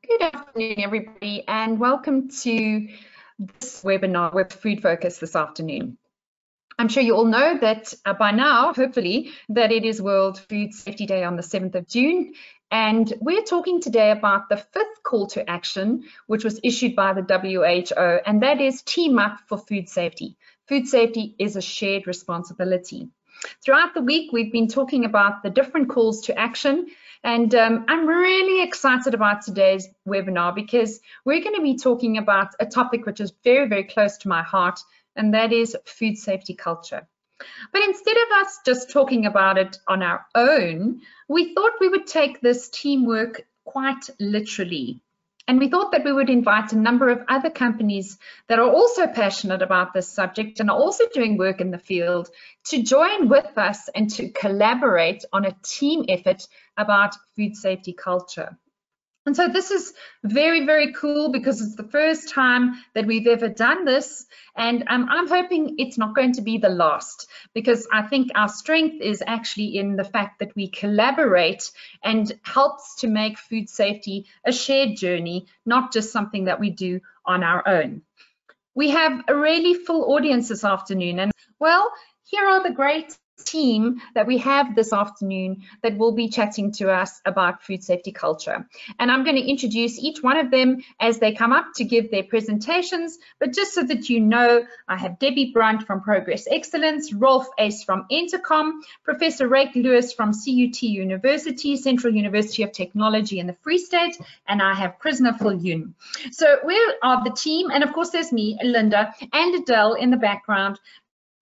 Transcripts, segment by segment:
Good afternoon, everybody, and welcome to this webinar with Food Focus this afternoon. I'm sure you all know that by now, hopefully, that it is World Food Safety Day on the 7th of June. And we're talking today about the fifth call to action, which was issued by the WHO, and that is team up for food safety. Food safety is a shared responsibility. Throughout the week, we've been talking about the different calls to action, and I'm really excited about today's webinar because we're going to be talking about a topic which is very, very close to my heart, and that is food safety culture. But instead of us just talking about it on our own, we thought we would take this teamwork quite literally. And we thought that we would invite a number of other companies that are also passionate about this subject and are also doing work in the field to join with us and to collaborate on a team effort about food safety culture. And so this is very, very cool because it's the first time that we've ever done this. And I'm hoping it's not going to be the last, because I think our strength is actually in the fact that we collaborate and helps to make food safety a shared journey, not just something that we do on our own. We have a really full audience this afternoon. And well, here are the great team that we have this afternoon that will be chatting to us about food safety culture. And I'm going to introduce each one of them as they come up to give their presentations. But just so that you know, I have Debbie Brandt from Progress Excellence, Rolf Uys from Entecom, Professor Ryk Lues from CUT University, Central University of Technology in the Free State, and I have Chrisna Viljoen. So we are the team, and of course there's me, Linda, and Adele in the background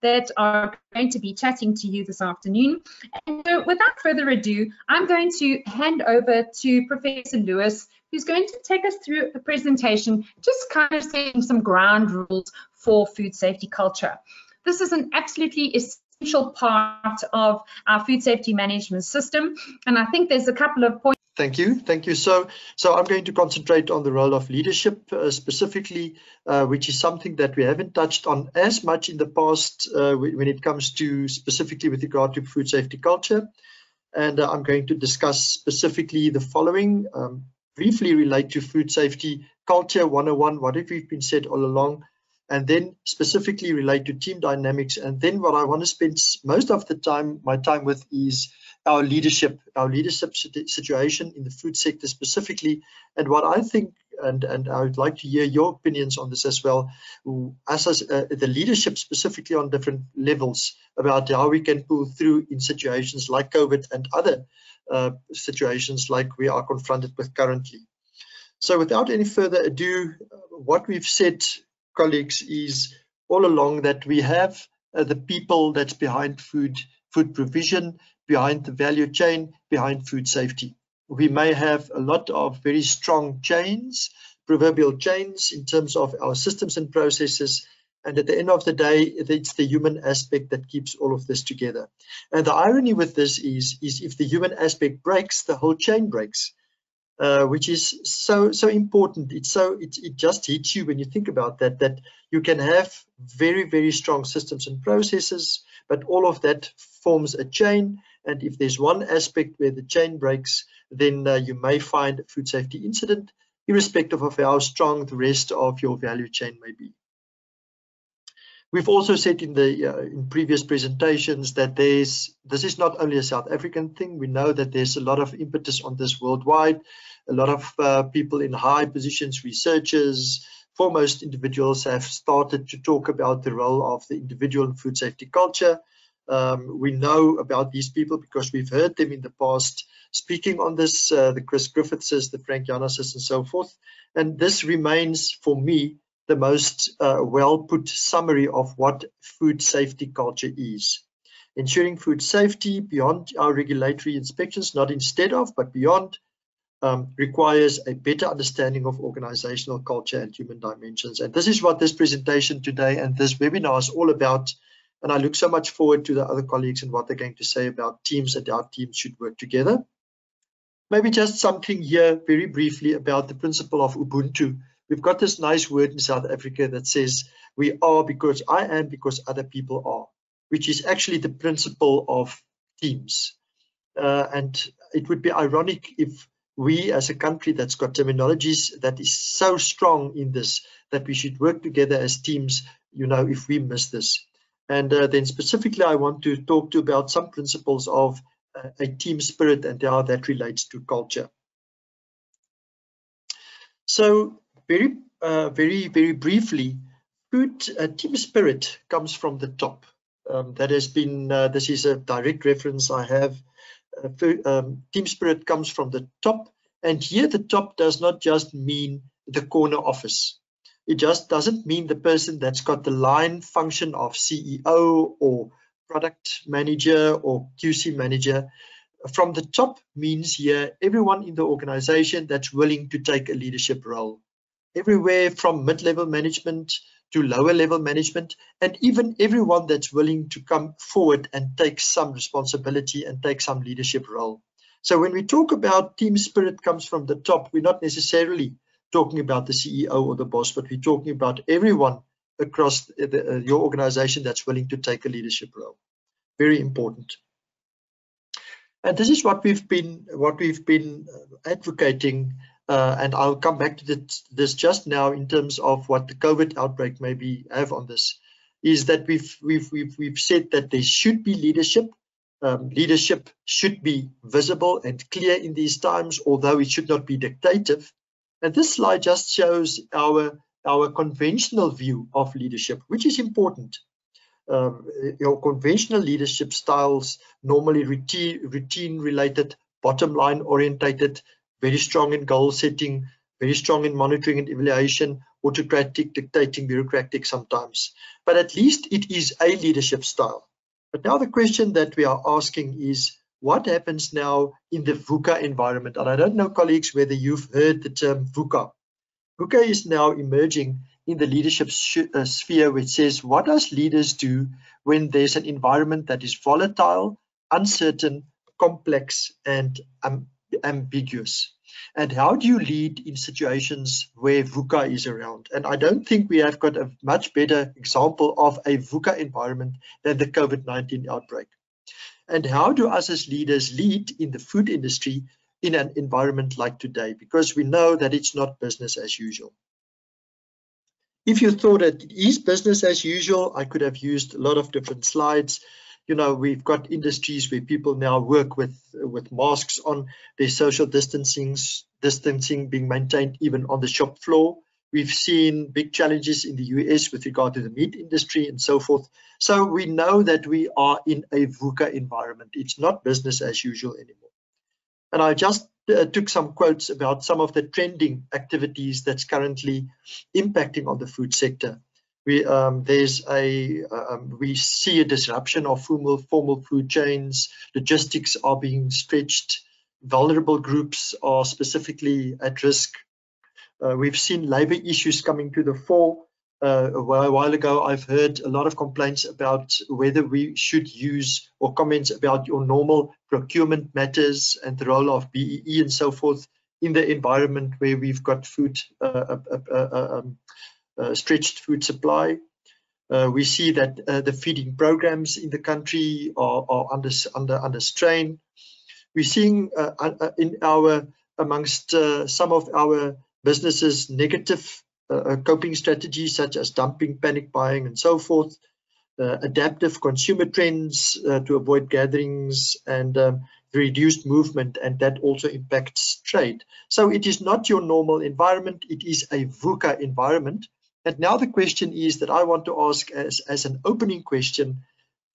that are going to be chatting to you this afternoon. And so without further ado, I'm going to hand over to Professor Lues, who's going to take us through a presentation, just kind of setting some ground rules for food safety culture. This is an absolutely essential part of our food safety management system, and I think there's a couple of points. Thank you. So I'm going to concentrate on the role of leadership specifically, which is something that we haven't touched on as much in the past when it comes to specifically with regard to food safety culture. And I'm going to discuss specifically the following, briefly relate to food safety culture 101, what have we've been said all along, and then specifically relate to team dynamics. And then what I want to spend most of the time, my time with is our leadership situation in the food sector specifically, and what I think, and I would like to hear your opinions on this as well, as the leadership specifically on different levels about how we can pull through in situations like COVID and other situations like we are confronted with currently. So without any further ado, what we've said, colleagues, is all along that we have the people that's behind food provision, behind the value chain, behind food safety. We may have a lot of very strong chains, proverbial chains in terms of our systems and processes, and at the end of the day, it's the human aspect that keeps all of this together. And the irony with this is if the human aspect breaks, the whole chain breaks, which is so important. It just hits you when you think about that you can have very, very strong systems and processes, but all of that forms a chain. And if there's one aspect where the chain breaks, then you may find a food safety incident, irrespective of how strong the rest of your value chain may be. We've also said in previous presentations that this is not only a South African thing. We know that there's a lot of impetus on this worldwide. A lot of people in high positions, researchers, foremost individuals have started to talk about the role of the individual in food safety culture. We know about these people because we've heard them in the past speaking on this, the Chris Griffithses, the Frank Janasses, and so forth. And this remains, for me, the most well-put summary of what food safety culture is. Ensuring food safety beyond our regulatory inspections, not instead of, but beyond, requires a better understanding of organizational culture and human dimensions. And this is what this presentation today and this webinar is all about. And I look so much forward to the other colleagues and what they're going to say about teams and how teams should work together. Maybe just something here very briefly about the principle of Ubuntu. We've got this nice word in South Africa that says, we are because I am because other people are, which is actually the principle of teams. And it would be ironic if we as a country that's got terminologies that is so strong in this, that we should work together as teams, if we miss this. And then specifically, I want to talk to about some principles of a team spirit and how that relates to culture. So very briefly, team spirit comes from the top. That has been, this is a direct reference I have. Team spirit comes from the top, and here the top does not just mean the corner office. It just doesn't mean the person that's got the line function of CEO or product manager or QC manager. From the top means here everyone in the organization that's willing to take a leadership role. Everywhere from mid-level management to lower level management, and even everyone that's willing to come forward and take some responsibility and take some leadership role. So when we talk about team spirit comes from the top, we're not necessarily talking about the CEO or the boss, but we're talking about everyone across your organization that's willing to take a leadership role. Very important. And this is what we've been advocating, and I'll come back to this just now in terms of what the COVID outbreak maybe have on this, is that we've said that there should be leadership. Leadership should be visible and clear in these times, although it should not be dictative. And this slide just shows our conventional view of leadership, which is important. Your conventional leadership styles, normally routine related, bottom line orientated, very strong in goal setting, very strong in monitoring and evaluation, autocratic, dictating, bureaucratic sometimes. But at least it is a leadership style. But now the question that we are asking is, what happens now in the VUCA environment? And I don't know, colleagues, whether you've heard the term VUCA. VUCA is now emerging in the leadership sphere, which says, what does leaders do when there's an environment that is volatile, uncertain, complex, and ambiguous? And how do you lead in situations where VUCA is around? And I don't think we have got a much better example of a VUCA environment than the COVID-19 outbreak. And how do us as leaders lead in the food industry in an environment like today? Because we know that it's not business as usual. If you thought that it is business as usual, I could have used a lot of different slides. We've got industries where people now work with masks on, there's social distancing being maintained even on the shop floor. We've seen big challenges in the US with regard to the meat industry and so forth. So we know that we are in a VUCA environment. It's not business as usual anymore. And I just took some quotes about some of the trending activities that's currently impacting on the food sector. We see a disruption of formal food chains. Logistics are being stretched. Vulnerable groups are specifically at risk. We've seen labor issues coming to the fore. A while ago, I've heard a lot of complaints about whether we should use, or comments about your normal procurement matters and the role of BEE and so forth in the environment where we've got food, stretched food supply. We see that the feeding programs in the country are under strain. We're seeing amongst some of our businesses negative coping strategies such as dumping, panic buying, and so forth. Adaptive consumer trends to avoid gatherings, and reduced movement, and that also impacts trade. So it is not your normal environment, it is a VUCA environment. And now the question is that I want to ask as an opening question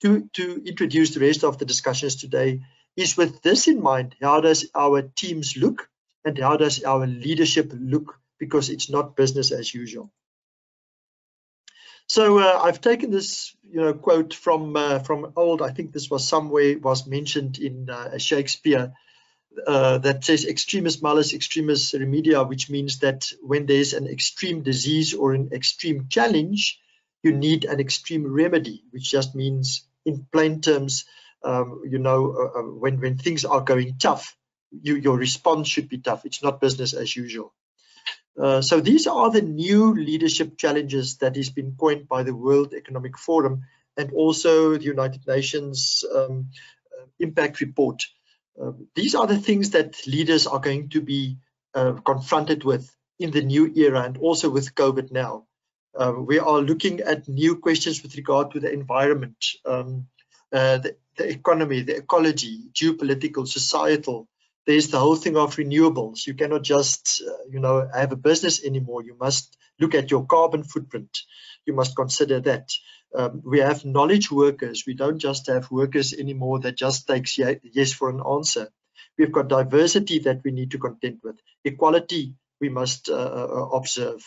to introduce the rest of the discussions today is, with this in mind, how does our teams look and how does our leadership look? Because it's not business as usual. So I've taken this quote from old, I think this was somewhere was mentioned in Shakespeare, that says extremis malus extremis remedia, which means that when there's an extreme disease or an extreme challenge, you need an extreme remedy, which just means in plain terms, when things are going tough, your response should be tough. It's not business as usual. So these are the new leadership challenges that has been coined by the World Economic Forum and also the United Nations Impact Report. These are the things that leaders are going to be confronted with in the new era, and also with COVID now. We are looking at new questions with regard to the environment, the economy, the ecology, geopolitical, societal. There's the whole thing of renewables. You cannot just, have a business anymore. You must look at your carbon footprint. You must consider that. We have knowledge workers. We don't just have workers anymore that just takes yes for an answer. We've got diversity that we need to contend with. Equality we must observe.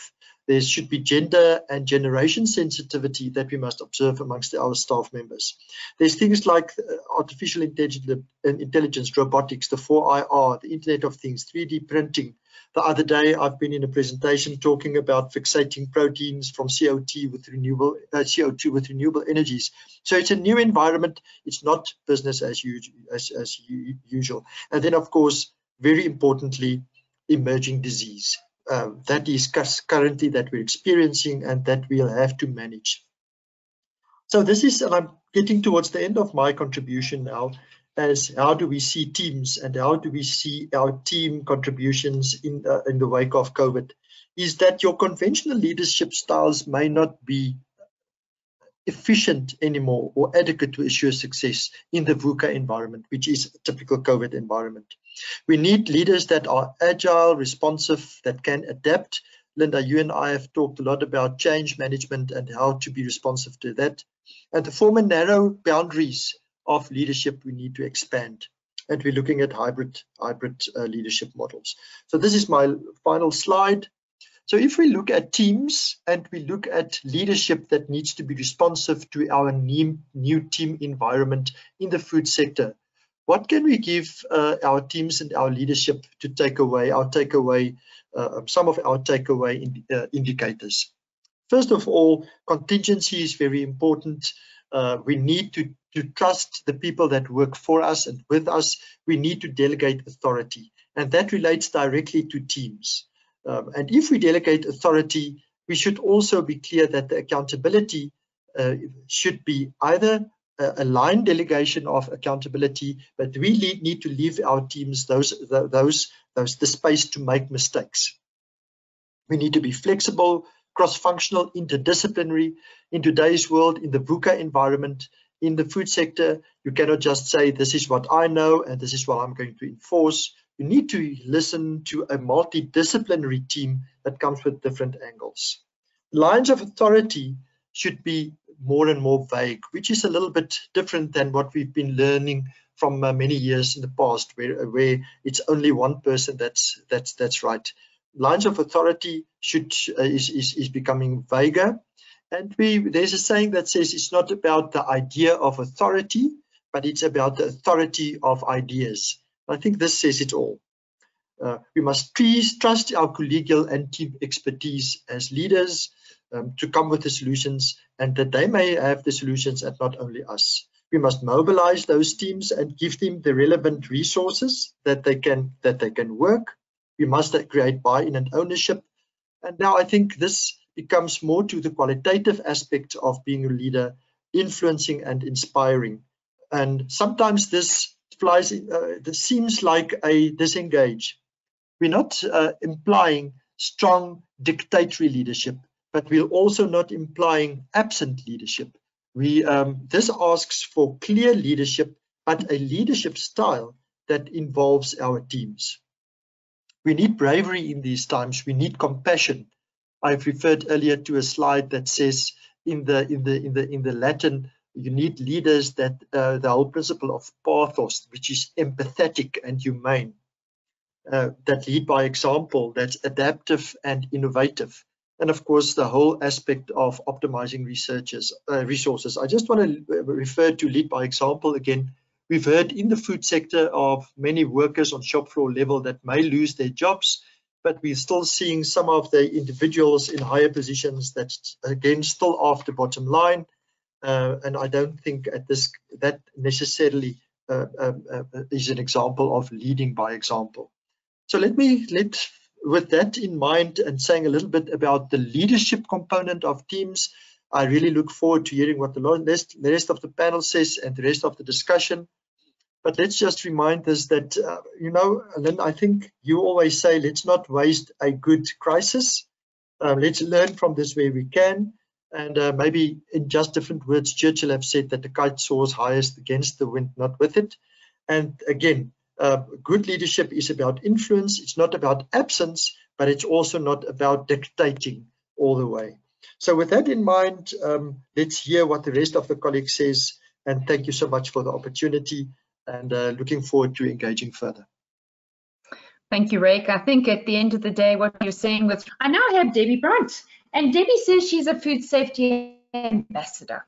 There should be gender and generation sensitivity that we must observe amongst our staff members. There's things like artificial intelligence, robotics, the 4IR, the Internet of Things, 3D printing. The other day, I've been in a presentation talking about fixating proteins from CO2 with renewable energies. So it's a new environment. It's not business as usual. And then, of course, very importantly, emerging disease. That is currently that we're experiencing and that we'll have to manage. So this is, and I'm getting towards the end of my contribution now, as how do we see teams and how do we see our team contributions in the wake of COVID, is that your conventional leadership styles may not be efficient anymore or adequate to assure success in the VUCA environment, which is a typical COVID environment. We need leaders that are agile, responsive, that can adapt. Linda, you and I have talked a lot about change management and how to be responsive to that. And the former narrow boundaries of leadership we need to expand. And we're looking at hybrid leadership models. So this is my final slide. So if we look at teams and we look at leadership that needs to be responsive to our new team environment in the food sector, what can we give our teams and our leadership to take away some of our takeaway indicators? First of all, contingency is very important. We need to trust the people that work for us and with us. We need to delegate authority, and that relates directly to teams. And if we delegate authority, we should also be clear that the accountability should be either a line delegation of accountability, but we need to leave our teams the space to make mistakes. We need to be flexible, cross-functional, interdisciplinary. In today's world, in the VUCA environment, in the food sector, you cannot just say, this is what I know and this is what I'm going to enforce. You need to listen to a multidisciplinary team that comes with different angles. Lines of authority should be more and more vague, which is a little bit different than what we've been learning from many years in the past, where it's only one person that's right. Lines of authority is becoming vaguer, and there's a saying that says it's not about the idea of authority, but it's about the authority of ideas. I think this says it all. We must trust our collegial and team expertise as leaders to come with the solutions, and that they may have the solutions and not only us. We must mobilize those teams and give them the relevant resources that they can work. We must create buy-in and ownership. And now I think this becomes more to the qualitative aspect of being a leader, influencing and inspiring. And sometimes this seems like a disengage. We're not implying strong dictatorial leadership, but we're also not implying absent leadership. This asks for clear leadership, but a leadership style that involves our teams. We need bravery in these times. We need compassion. I've referred earlier to a slide that says in the Latin, you need leaders that the whole principle of pathos, which is empathetic and humane, that lead by example, that's adaptive and innovative. And of course, the whole aspect of optimizing resources. I just want to refer to lead by example again. We've heard in the food sector of many workers on shop floor level that may lose their jobs, but we're still seeing some of the individuals in higher positions that's again still after bottom line. And I don't think that necessarily is an example of leading by example. So with that in mind and saying a little bit about the leadership component of teams, I really look forward to hearing what the rest of the panel says and the rest of the discussion. But let's just remind us that, Lynn, I think you always say, let's not waste a good crisis. Let's learn from this where we can. And maybe in just different words, Churchill have said that the kite soars highest against the wind, not with it. And again, good leadership is about influence. It's not about absence, but it's also not about dictating all the way. So with that in mind, let's hear what the rest of the colleagues says. And thank you so much for the opportunity, and looking forward to engaging further. Thank you, Ryk. I think at the end of the day, what you're saying with, I now have Debbie Brandt, and Debbie says she's a food safety ambassador.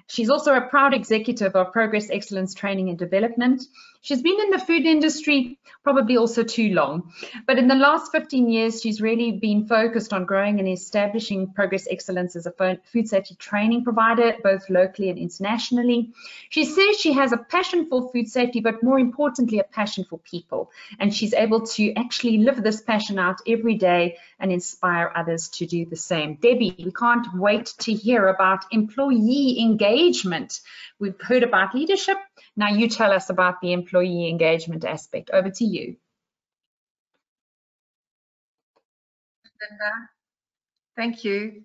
She's also a proud executive of Progress Excellence Training and Development. She's been in the food industry probably also too long, but in the last 15 years, she's really been focused on growing and establishing Progress Excellence as a food safety training provider, both locally and internationally. She says she has a passion for food safety, but more importantly, a passion for people. And she's able to actually live this passion out every day and inspire others to do the same. Debbie, we can't wait to hear about employee engagement. We've heard about leadership. Now you tell us about the employee engagement aspect. Over to you. Linda, thank you.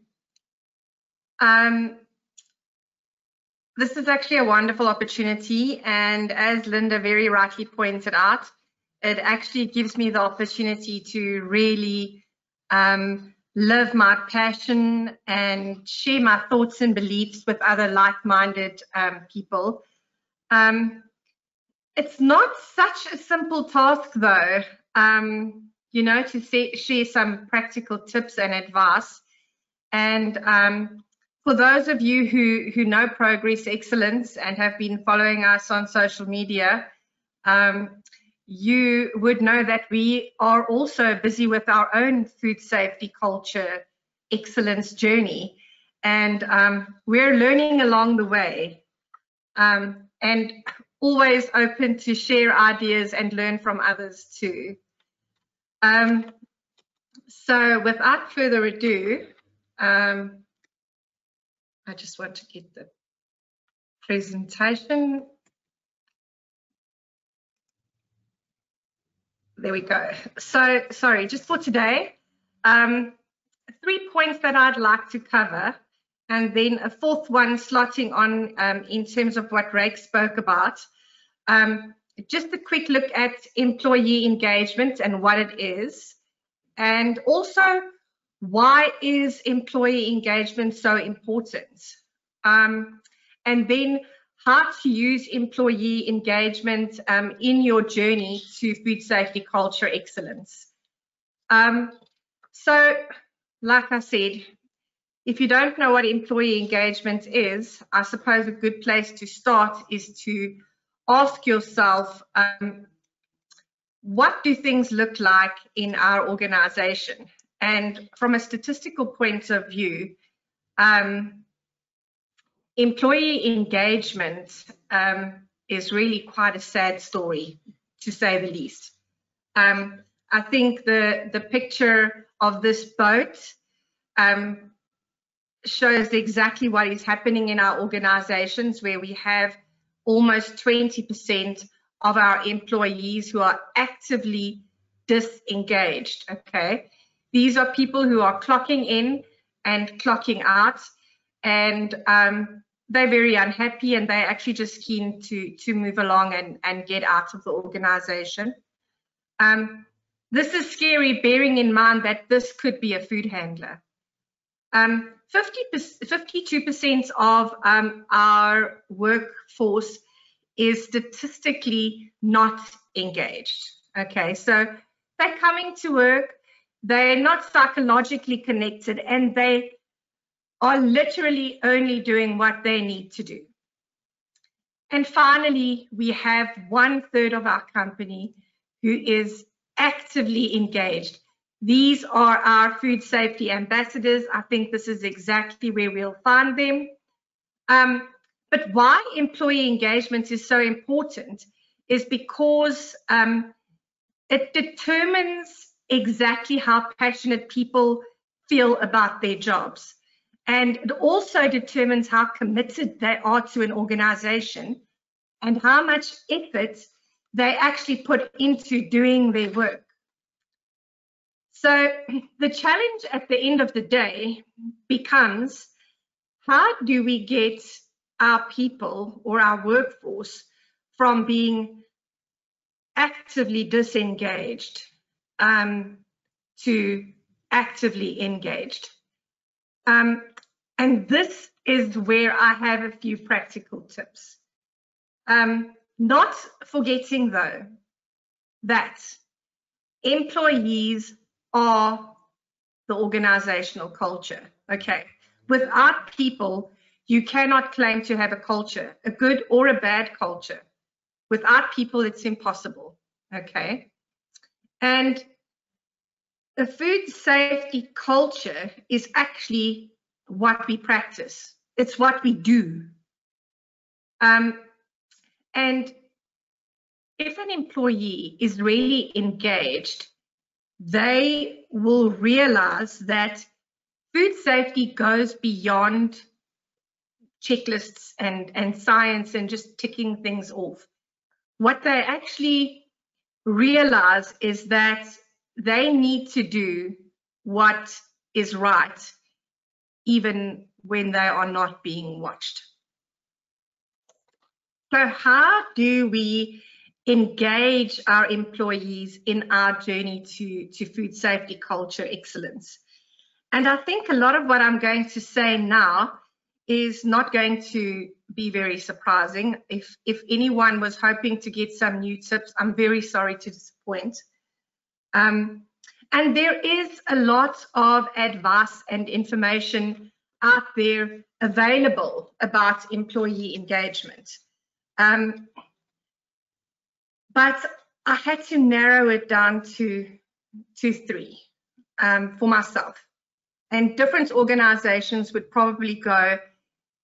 This is actually a wonderful opportunity, and as Linda very rightly pointed out, it actually gives me the opportunity to really live my passion and share my thoughts and beliefs with other like-minded people. It's not such a simple task though, to share some practical tips and advice. And for those of you who know Progress Excellence and have been following us on social media, you would know that we are also busy with our own food safety culture excellence journey. And we're learning along the way. And always open to share ideas and learn from others too. So without further ado, I just want to get the presentation. There we go. So sorry, just for today, 3 points that I'd like to cover, and then a fourth one slotting on in terms of what Ryk spoke about. Just a quick look at employee engagement and what it is, and also why is employee engagement so important, and then how to use employee engagement in your journey to food safety culture excellence. So like I said, if you don't know what employee engagement is, I suppose a good place to start is to ask yourself, what do things look like in our organization? And from a statistical point of view, employee engagement is really quite a sad story, to say the least. I think the picture of this boat shows exactly what is happening in our organizations, where we have almost 20% of our employees who are actively disengaged, okay? These are people who are clocking in and clocking out, and they're very unhappy, and they're actually just keen to move along and get out of the organization. This is scary, bearing in mind that this could be a food handler. 52% of our workforce is statistically not engaged. Okay, so they're coming to work, they're not psychologically connected, and they are literally only doing what they need to do. And finally, we have 1/3 of our company who is actively engaged. These are our food safety ambassadors. I think this is exactly where we'll find them. But why employee engagement is so important is because it determines exactly how passionate people feel about their jobs. And it also determines how committed they are to an organization and how much effort they actually put into doing their work. So the challenge at the end of the day becomes, how do we get our people or our workforce from being actively disengaged to actively engaged? And this is where I have a few practical tips. Not forgetting, though, that employees are the organizational culture. Okay. Without people, you cannot claim to have a culture, a good or a bad culture. Without people, it's impossible. Okay. And a food safety culture is actually what we practice. It's what we do. And if an employee is really engaged, they will realize that food safety goes beyond checklists and science and just ticking things off. What they actually realize is that they need to do what is right, even when they are not being watched. So how do we engage our employees in our journey to food safety culture excellence? And I think a lot of what I'm going to say now is not going to be very surprising. If anyone was hoping to get some new tips, I'm very sorry to disappoint. And there is a lot of advice and information out there available about employee engagement. But I had to narrow it down to three for myself. And different organizations would probably go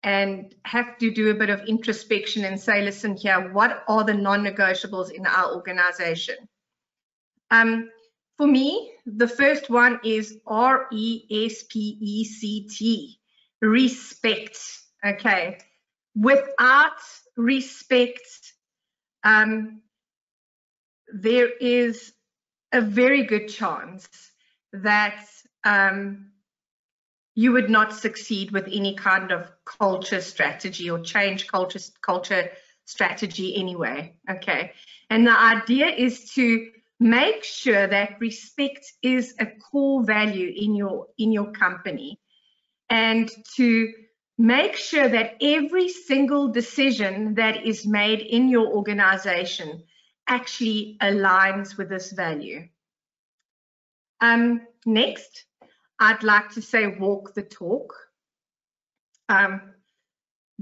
and have to do a bit of introspection and say, listen here, what are the non-negotiables in our organization? For me, the first one is RESPECT, respect. Okay. Without respect, there is a very good chance that you would not succeed with any kind of culture strategy or change culture strategy anyway. Okay. And the idea is to make sure that respect is a core value in your company, and to make sure that every single decision that is made in your organization actually aligns with this value. Next, I'd like to say walk the talk.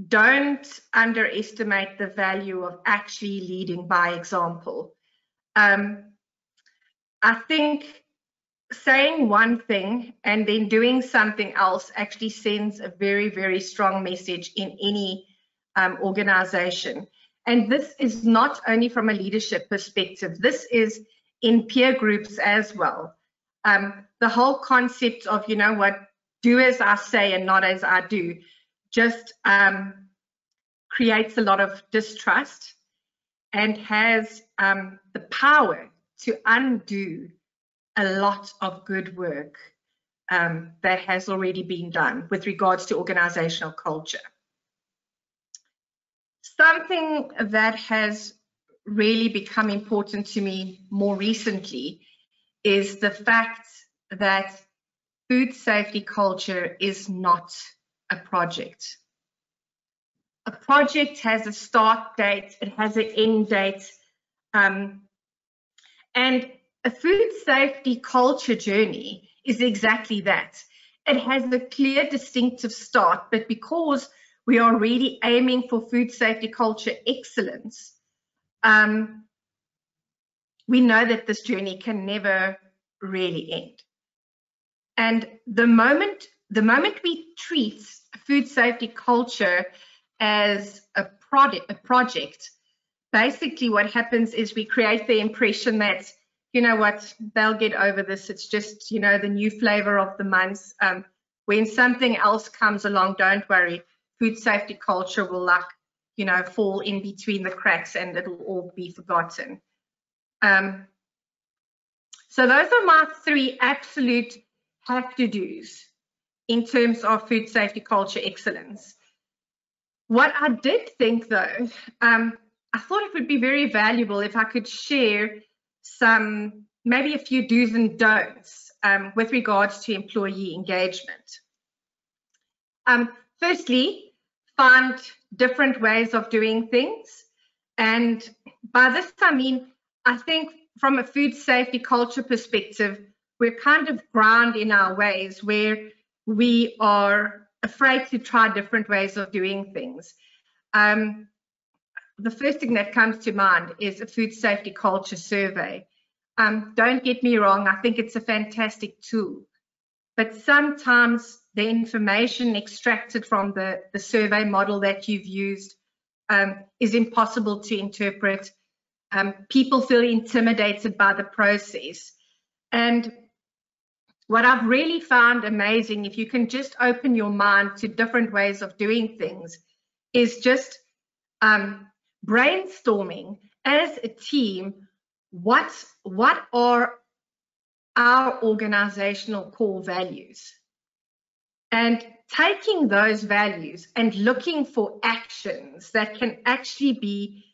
Don't underestimate the value of actually leading by example. I think saying one thing and then doing something else actually sends a very, very strong message in any organization. And this is not only from a leadership perspective, this is in peer groups as well. The whole concept of, you know what, do as I say and not as I do, just creates a lot of distrust and has the power to undo a lot of good work that has already been done with regards to organizational culture. Something that has really become important to me more recently is the fact that food safety culture is not a project. A project has a start date, it has an end date, and a food safety culture journey is exactly that. It has a clear, distinctive start, but because we are really aiming for food safety culture excellence, we know that this journey can never really end. And the moment we treat food safety culture as a project, basically what happens is we create the impression that, you know what, they'll get over this. It's just, you know, the new flavor of the month. When something else comes along, don't worry. Food safety culture will like you know, fall in between the cracks and it'll all be forgotten. So those are my 3 absolute have-to-dos in terms of food safety culture excellence. What I did think, though, I thought it would be very valuable if I could share some, maybe a few do's and don'ts with regards to employee engagement. Firstly, find different ways of doing things. And by this, I mean, I think from a food safety culture perspective, we're kind of ground in our ways where we are afraid to try different ways of doing things. The first thing that comes to mind is a food safety culture survey. Don't get me wrong, I think it's a fantastic tool, but sometimes the information extracted from the survey model that you've used is impossible to interpret. People feel intimidated by the process. And what I've really found amazing, if you can just open your mind to different ways of doing things, is just brainstorming as a team, what are our organizational core values? And taking those values and looking for actions that can actually be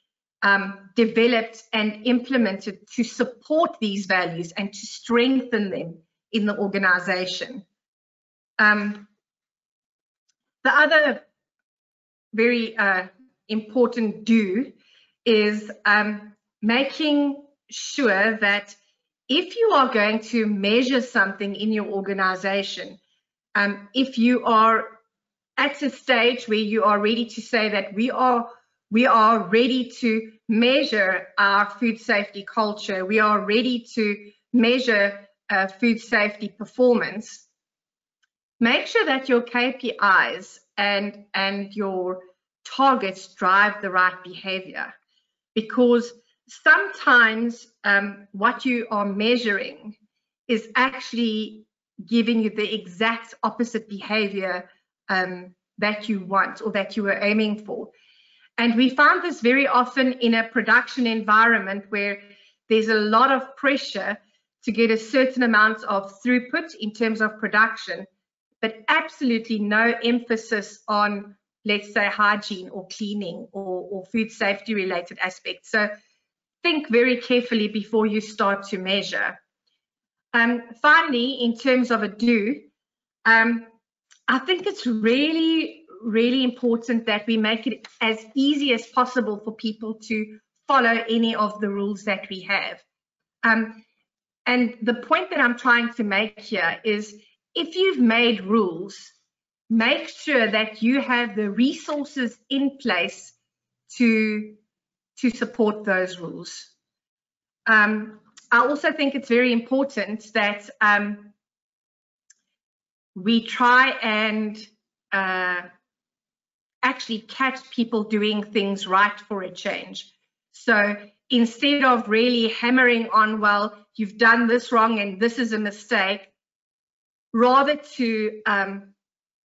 developed and implemented to support these values and to strengthen them in the organization. The other very important do is making sure that if you are going to measure something in your organization, if you are at a stage where you are ready to say that we are ready to measure our food safety culture, we are ready to measure food safety performance, make sure that your KPIs and your targets drive the right behavior, because sometimes what you are measuring is actually giving you the exact opposite behavior that you want or that you were aiming for. And we found this very often in a production environment where there's a lot of pressure to get a certain amount of throughput in terms of production, but absolutely no emphasis on, let's say, hygiene or cleaning or food safety related aspects. So think very carefully before you start to measure. Finally, in terms of a do, I think it's really important that we make it as easy as possible for people to follow any of the rules that we have. And the point that I'm trying to make here is, if you've made rules, make sure that you have the resources in place to support those rules. I also think it's very important that we try and actually catch people doing things right for a change. So instead of really hammering on, well, you've done this wrong and this is a mistake, rather to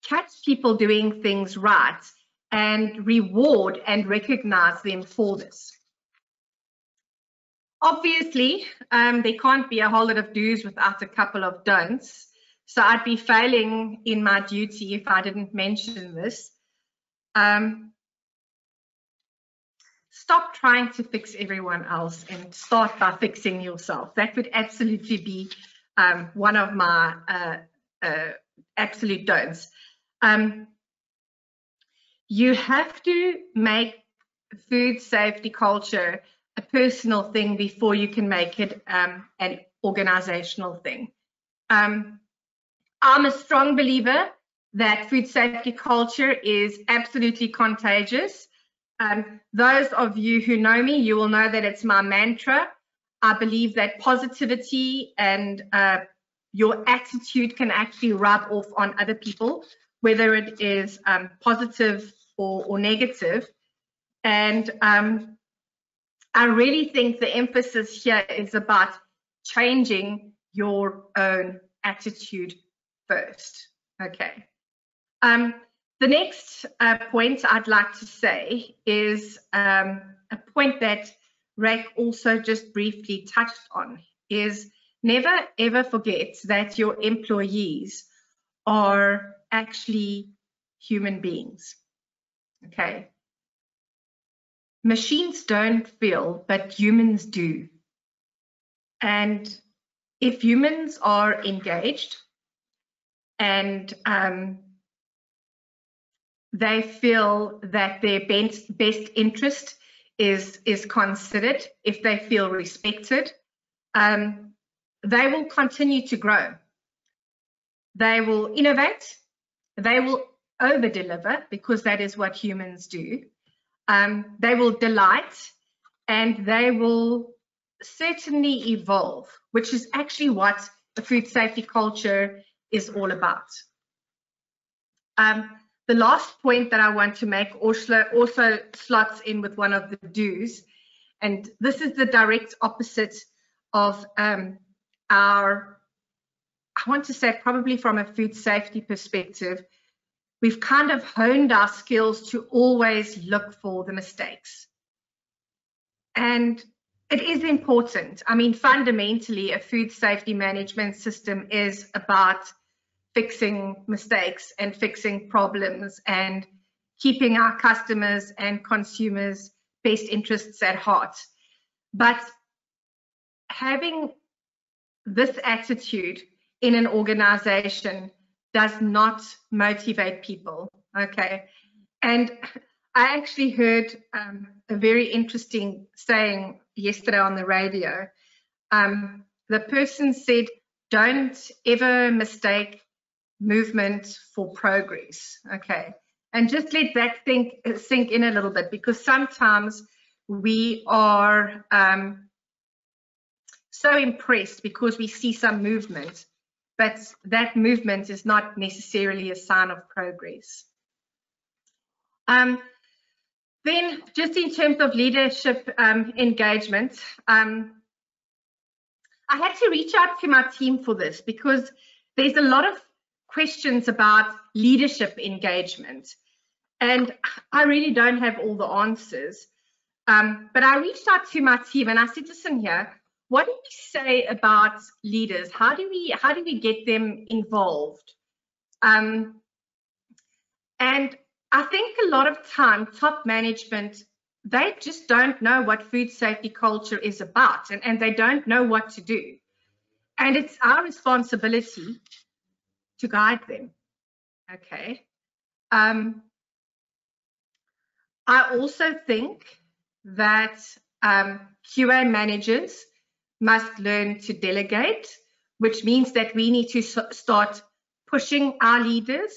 catch people doing things right and reward and recognize them for this. Obviously, there can't be a whole lot of do's without a couple of don'ts. So I'd be failing in my duty if I didn't mention this. Stop trying to fix everyone else and start by fixing yourself. That would absolutely be one of my absolute don'ts. You have to make food safety culture a personal thing before you can make it an organizational thing. I'm a strong believer that food safety culture is absolutely contagious. Those of you who know me, you will know that it's my mantra. I believe that positivity and your attitude can actually rub off on other people, whether it is positive or negative. And I really think the emphasis here is about changing your own attitude first. Okay. The next point I'd like to say is a point that Ryk also just briefly touched on, is never ever forget that your employees are actually human beings. Okay. Machines don't feel, but humans do. And if humans are engaged and they feel that their best interest is considered, if they feel respected, they will continue to grow. They will innovate, they will over-deliver, because that is what humans do. They will delight, and they will certainly evolve, which is actually what the food safety culture is all about. The last point that I want to make also slots in with one of the do's, and this is the direct opposite of I want to say, probably from a food safety perspective, we've kind of honed our skills to always look for the mistakes. And it is important. I mean, fundamentally, a food safety management system is about fixing mistakes and fixing problems and keeping our customers and consumers' best interests at heart. But having this attitude in an organization does not motivate people, okay? And I actually heard a very interesting saying yesterday on the radio. The person said, don't ever mistake movement for progress, okay? And just let that sink in a little bit, because sometimes we are so impressed because we see some movement, but that movement is not necessarily a sign of progress. Then, just in terms of leadership engagement, I had to reach out to my team for this, because there's a lot of questions about leadership engagement, and I really don't have all the answers. But I reached out to my team and I said, listen here, what do we say about leaders? How do we get them involved? And I think a lot of time, top management, they just don't know what food safety culture is about, and they don't know what to do. And it's our responsibility to guide them, okay? I also think that QA managers must learn to delegate, which means that we need to start pushing our leaders.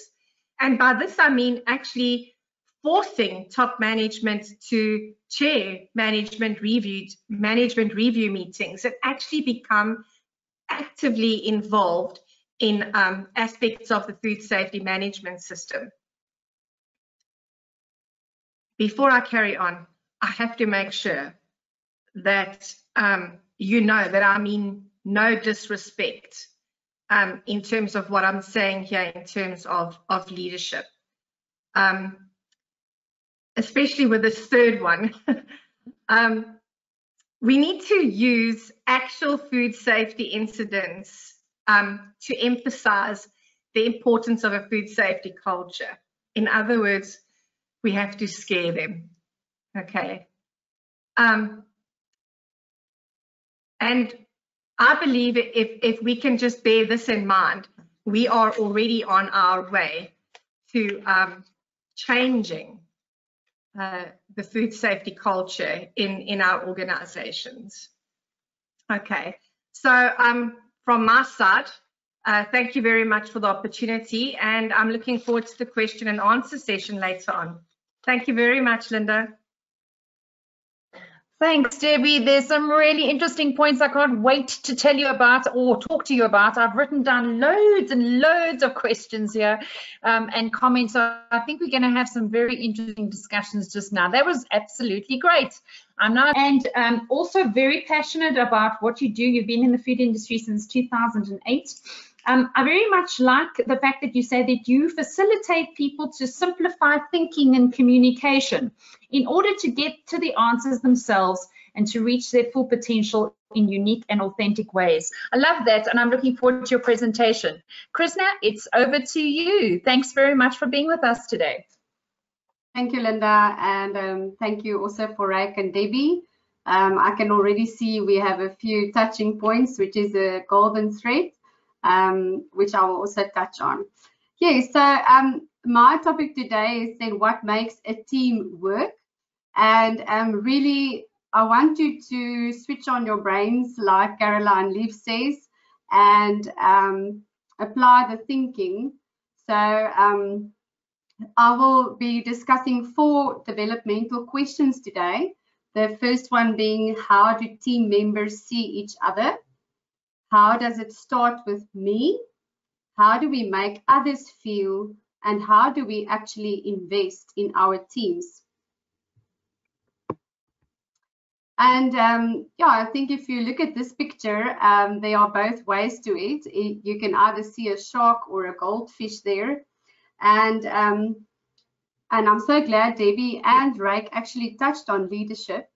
And by this, I mean actually forcing top management to chair management review meetings and actually become actively involved in aspects of the food safety management system. Before I carry on, I have to make sure that you know that I mean no disrespect in terms of what I'm saying here in terms of leadership. Especially with this third one. We need to use actual food safety incidents to emphasize the importance of a food safety culture. In other words, we have to scare them, okay? And I believe if we can just bear this in mind, we are already on our way to changing the food safety culture in our organizations. Okay, so from my side, thank you very much for the opportunity, and I'm looking forward to the question and answer session later on. Thank you very much, Linda. Thanks, Debbie. There's some really interesting points I can't wait to tell you about or talk to you about. I've written down loads and loads of questions here and comments. So I think we're going to have some very interesting discussions just now. That was absolutely great. I'm now also very passionate about what you do. You've been in the food industry since 2008. I very much like the fact that you say that you facilitate people to simplify thinking and communication in order to get to the answers themselves and to reach their full potential in unique and authentic ways. I love that, and I'm looking forward to your presentation. Krisna, it's over to you. Thanks very much for being with us today. Thank you, Linda, and thank you also for Ryk and Debbie. I can already see we have a few touching points, which is a golden thread, which I will also touch on. Yeah, so my topic today is then what makes a team work. And really, I want you to switch on your brains, like Caroline Leaf says, and apply the thinking. So I will be discussing 4 developmental questions today. The first one being, how do team members see each other? How does it start with me? How do we make others feel? And how do we actually invest in our teams? And yeah, I think if you look at this picture, there are both ways to it. You can either see a shark or a goldfish there. And I'm so glad Debbie and Ryk actually touched on leadership,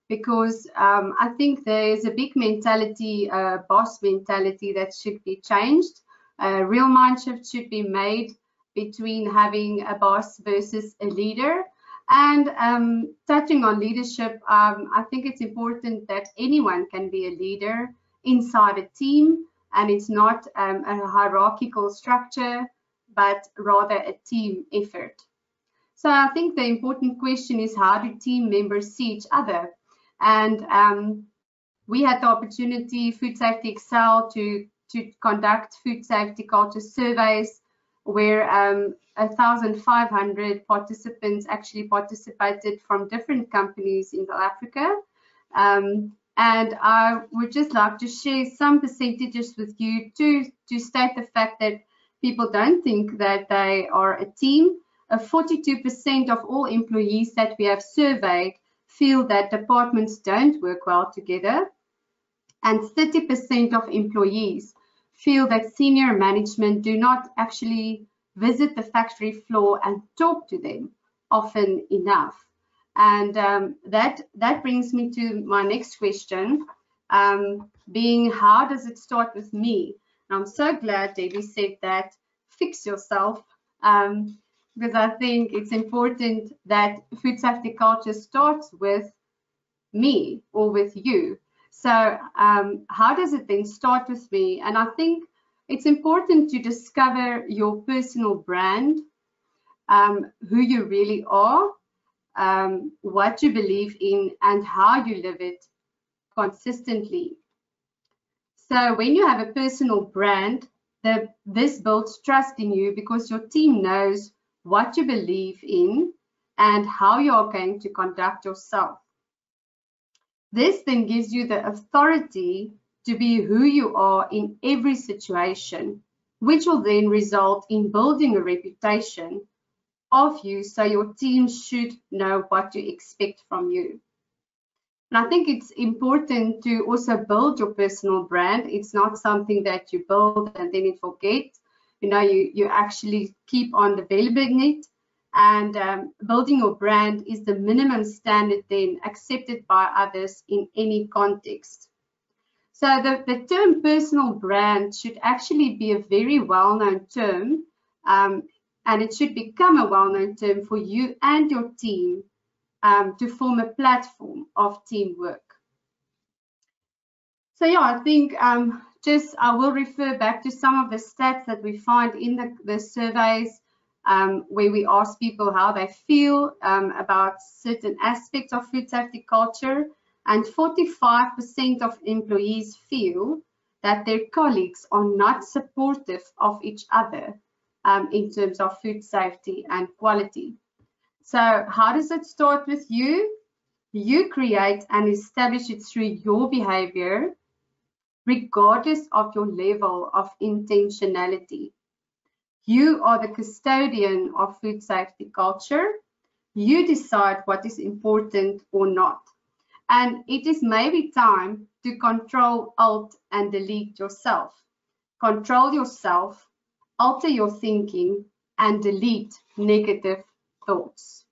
because I think there's a big mentality, boss mentality, that should be changed. A real mind shift should be made between having a boss versus a leader. And touching on leadership, I think it's important that anyone can be a leader inside a team, and it's not a hierarchical structure, but rather a team effort. So I think the important question is, how do team members see each other? And we had the opportunity, FoodSafetyExcel, to conduct food safety culture surveys where 1,500 participants actually participated from different companies in South Africa. And I would just like to share some percentages with you to state the fact that people don't think that they are a team. 42% of all employees that we have surveyed feel that departments don't work well together, and 30% of employees feel that senior management do not actually visit the factory floor and talk to them often enough. And that brings me to my next question, being, how does it start with me? And I'm so glad Debbie said that, fix yourself, because I think it's important that food safety culture starts with me or with you. So how does it then start with me? And I think it's important to discover your personal brand, who you really are, what you believe in, and how you live it consistently. So when you have a personal brand, this builds trust in you, because your team knows what you believe in and how you are going to conduct yourself. This then gives you the authority to be who you are in every situation, which will then result in building a reputation of you, so your team should know what to expect from you. And I think it's important to also build your personal brand. It's not something that you build and then you forget. You know, you actually keep on developing it. And building your brand is the minimum standard then accepted by others in any context. So the term personal brand should actually be a very well-known term, and it should become a well-known term for you and your team to form a platform of teamwork. So yeah, I think I will refer back to some of the stats that we find in the surveys, where we ask people how they feel about certain aspects of food safety culture, and 45% of employees feel that their colleagues are not supportive of each other in terms of food safety and quality. So how does it start with you? You create and establish it through your behavior, regardless of your level of intentionality. You are the custodian of food safety culture. You decide what is important or not. And it is maybe time to control, alt, and delete yourself. control yourself, alter your thinking, and delete negative thoughts.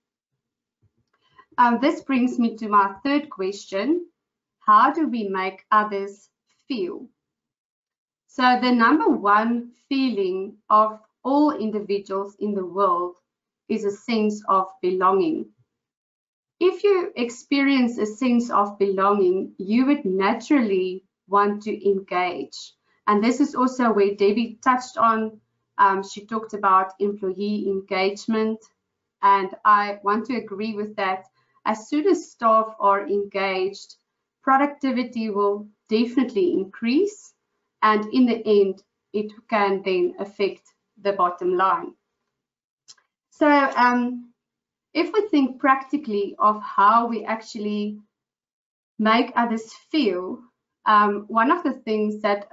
This brings me to my third question. How do we make others feel? So the number one feeling of all individuals in the world is a sense of belonging. If you experience a sense of belonging, you would naturally want to engage. And this is also where Debbie touched on. She talked about employee engagement, and I want to agree with that. As soon as staff are engaged, productivity will definitely increase, and in the end, it can then affect the bottom line. So if we think practically of how we actually make others feel, one of the things that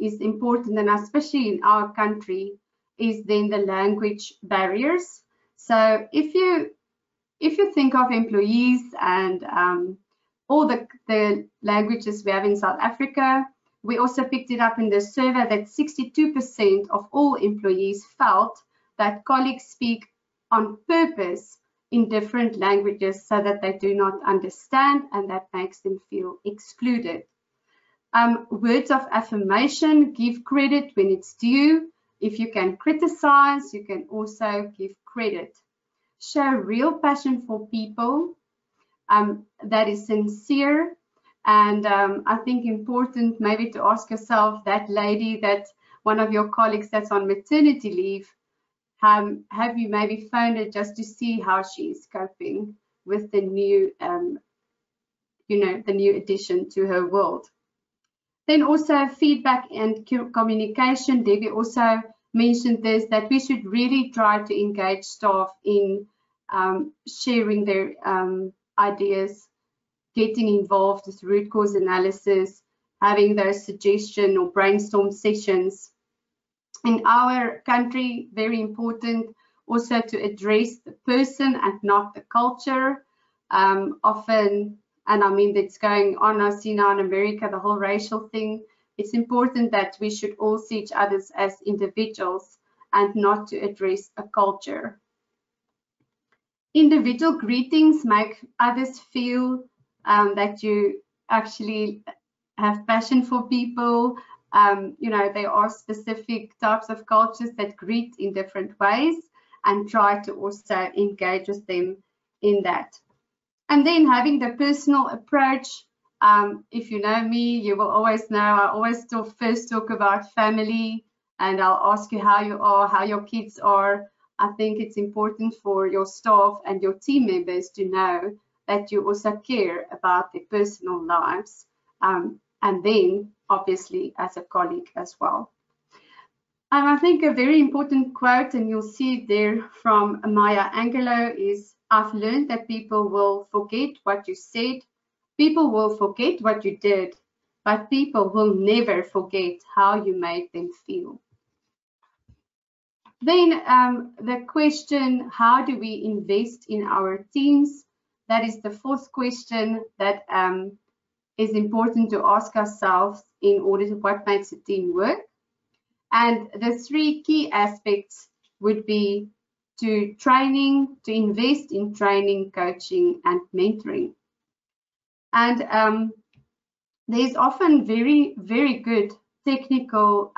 is important, and especially in our country, is then the language barriers. So if you think of employees and all the languages we have in South Africa, we also picked it up in the survey that 62% of all employees felt that colleagues speak on purpose in different languages so that they do not understand, and that makes them feel excluded. Words of affirmation: give credit when it's due. If you can criticize, you can also give credit. Show real passion for people, that is sincere. And I think important maybe to ask yourself, that lady, that one of your colleagues that's on maternity leave, have you maybe phoned her just to see how she's coping with the new, the new addition to her world? Then also feedback and communication. Debbie also mentioned this, that we should really try to engage staff in sharing their ideas, getting involved with root cause analysis, having those suggestion or brainstorm sessions. In our country, very important also to address the person and not the culture. Often, and I mean that's going on, I see now in America, the whole racial thing. It's important that we should all see each other as individuals and not to address a culture. Individual greetings make others feel that you actually have passion for people. There are specific types of cultures that greet in different ways, and try to also engage with them in that. And then having the personal approach. If you know me, you will always know I always first talk about family, and I'll ask you how you are, how your kids are. I think it's important for your staff and your team members to know that you also care about their personal lives, and then obviously as a colleague as well. I think a very important quote, and you'll see it there from Maya Angelou, is, "I've learned that people will forget what you said, people will forget what you did, but people will never forget how you made them feel." Then the question, how do we invest in our teams? That is the fourth question that is important to ask ourselves in order to what makes a team work. And the three key aspects would be to invest in training, coaching, and mentoring. And there's often very, very good technical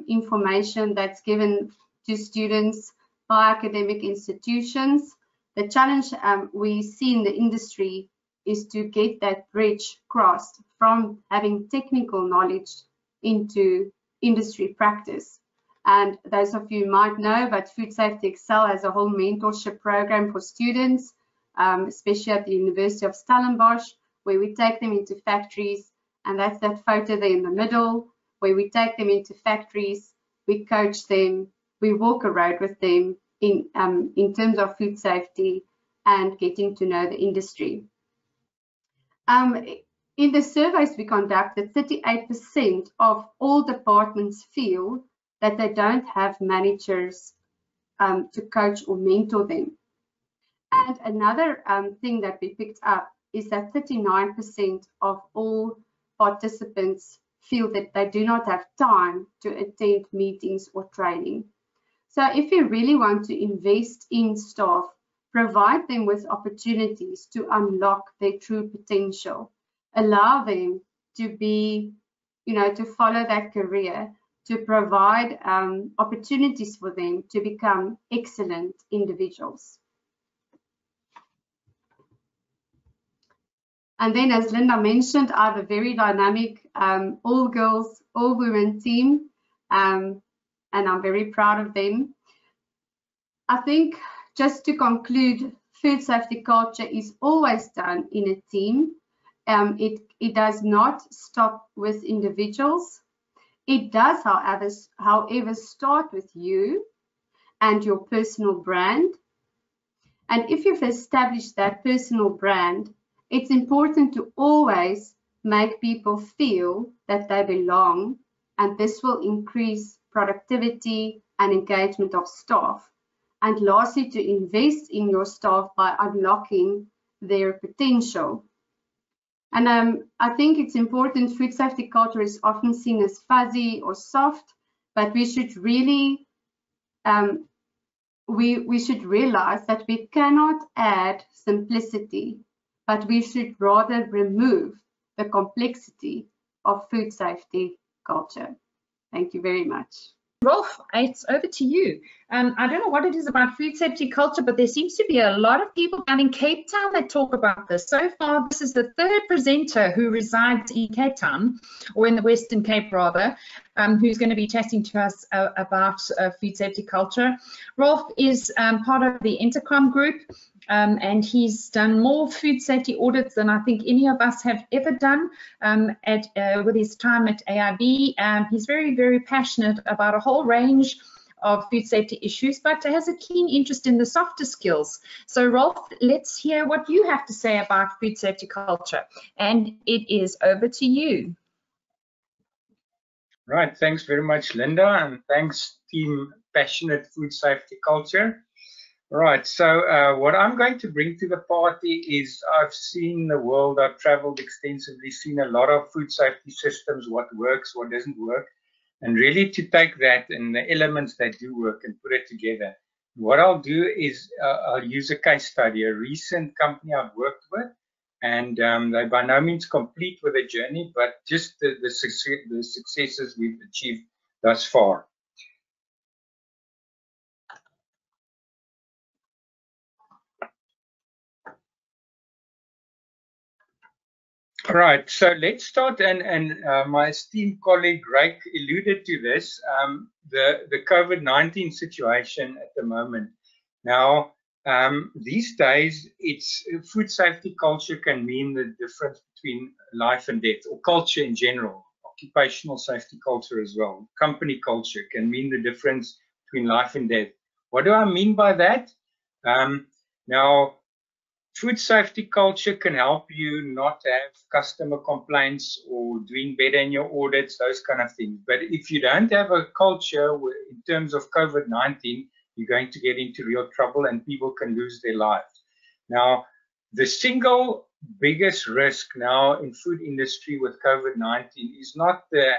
information that's given to students by academic institutions. The challenge we see in the industry is to get that bridge crossed from having technical knowledge into industry practice. And those of you might know, but FoodSafetyExcel has a whole mentorship program for students, especially at the University of Stellenbosch, where we take them into factories, and that's that photo there in the middle, where we take them into factories, we coach them, we walk a road with them in terms of food safety and getting to know the industry. In the surveys we conducted, 38% of all departments feel that they don't have managers to coach or mentor them. And another thing that we picked up is that 39% of all participants feel that they do not have time to attend meetings or training. So if you really want to invest in staff, provide them with opportunities to unlock their true potential, allow them to be, to follow that career, to provide opportunities for them to become excellent individuals. And then, as Linda mentioned, I have a very dynamic all-girls, all-women team, and I'm very proud of them. I think, just to conclude, food safety culture is always done in a team. It does not stop with individuals. It does, however, start with you and your personal brand. And if you've established that personal brand, it's important to always make people feel that they belong, and this will increase productivity and engagement of staff. And lastly, to invest in your staff by unlocking their potential. And I think it's important, food safety culture is often seen as fuzzy or soft, but we should really, we should realize that we cannot add simplicity, but we should rather remove the complexity of food safety culture. Thank you very much. Rolf, it's over to you. I don't know what it is about food safety culture, but there seems to be a lot of people down in Cape Town that talk about this. So far, this is the third presenter who resides in Cape Town, or in the Western Cape rather, who's going to be chatting to us about food safety culture. Rolf is part of the Entecom group, and he's done more food safety audits than I think any of us have ever done with his time at AIB. He's very, very passionate about a whole range of food safety issues, but has a keen interest in the softer skills. So Rolf, let's hear what you have to say about food safety culture, and it is over to you. Right, thanks very much, Linda, and thanks Team Passionate Food Safety Culture. Right, so what I'm going to bring to the party is I've seen the world, I've traveled extensively, seen a lot of food safety systems, what works, what doesn't work, and really to take that and the elements that do work and put it together. What I'll do is I'll use a case study, a recent company I've worked with, and they're by no means complete with the journey, but just the successes we've achieved thus far. All right, so let's start, and my esteemed colleague Ryk alluded to this, the COVID-19 situation at the moment. Now, these days, it's food safety culture can mean the difference between life and death, or culture in general, occupational safety culture as well. Company culture can mean the difference between life and death. What do I mean by that? Now, food safety culture can help you not have customer complaints or doing better in your audits, those kind of things. But if you don't have a culture in terms of COVID-19, you're going to get into real trouble and people can lose their lives. Now, the single biggest risk now in food industry with COVID-19 is not the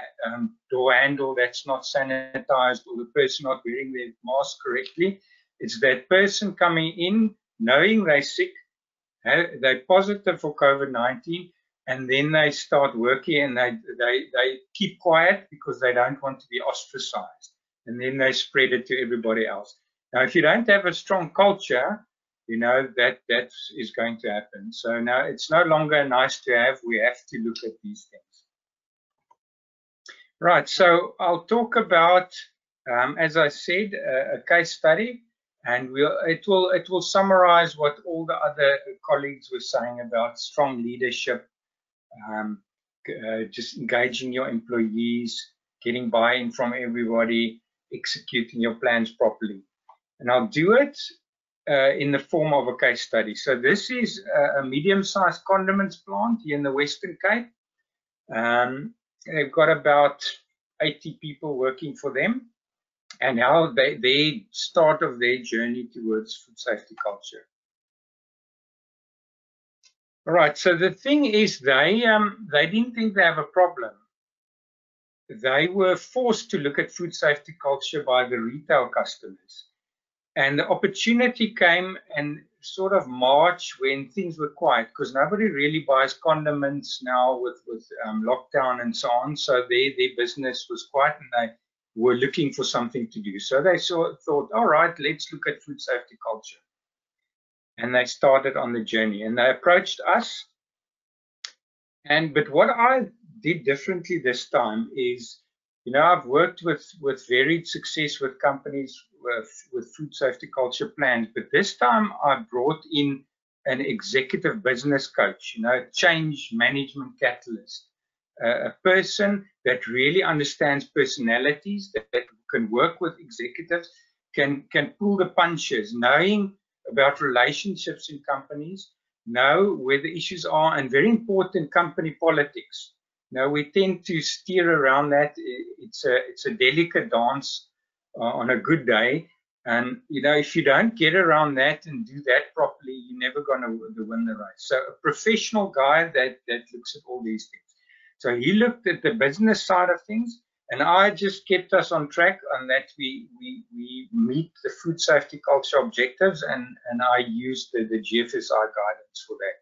door handle that's not sanitized or the person not wearing their mask correctly. It's that person coming in knowing they're sick, they're positive for COVID-19, and then they start working and they keep quiet because they don't want to be ostracized, and then they spread it to everybody else. Now, if you don't have a strong culture, you know that is going to happen. So now it's no longer nice to have. We have to look at these things. Right. So I'll talk about, as I said, a case study. And it will summarize what all the other colleagues were saying about strong leadership, just engaging your employees, getting buy-in from everybody, executing your plans properly. And I'll do it in the form of a case study. So this is a medium-sized condiments plant here in the Western Cape. They've got about 80 people working for them, and how they start of their journey towards food safety culture. All right, so the thing is they didn't think they have a problem. they were forced to look at food safety culture by the retail customers. And the opportunity came in sort of March when things were quiet, because nobody really buys condiments now with lockdown and so on. So their business was quiet and they were looking for something to do. So they thought, all right, let's look at food safety culture. And they started on the journey and they approached us. But what I did differently this time is, I've worked with varied success with companies with food safety culture plans, but this time I brought in an executive business coach, change management catalyst, a person that really understands personalities, that can work with executives, can pull the punches, knowing about relationships in companies, know where the issues are, and very important, company politics. Now we tend to steer around that. It's a delicate dance on a good day, and if you don't get around that and do that properly, you're never going to win the race. So a professional guy that looks at all these things. So he looked at the business side of things, and I just kept us on track on that. We meet the food safety culture objectives, and I used the Gfsi guidance for that.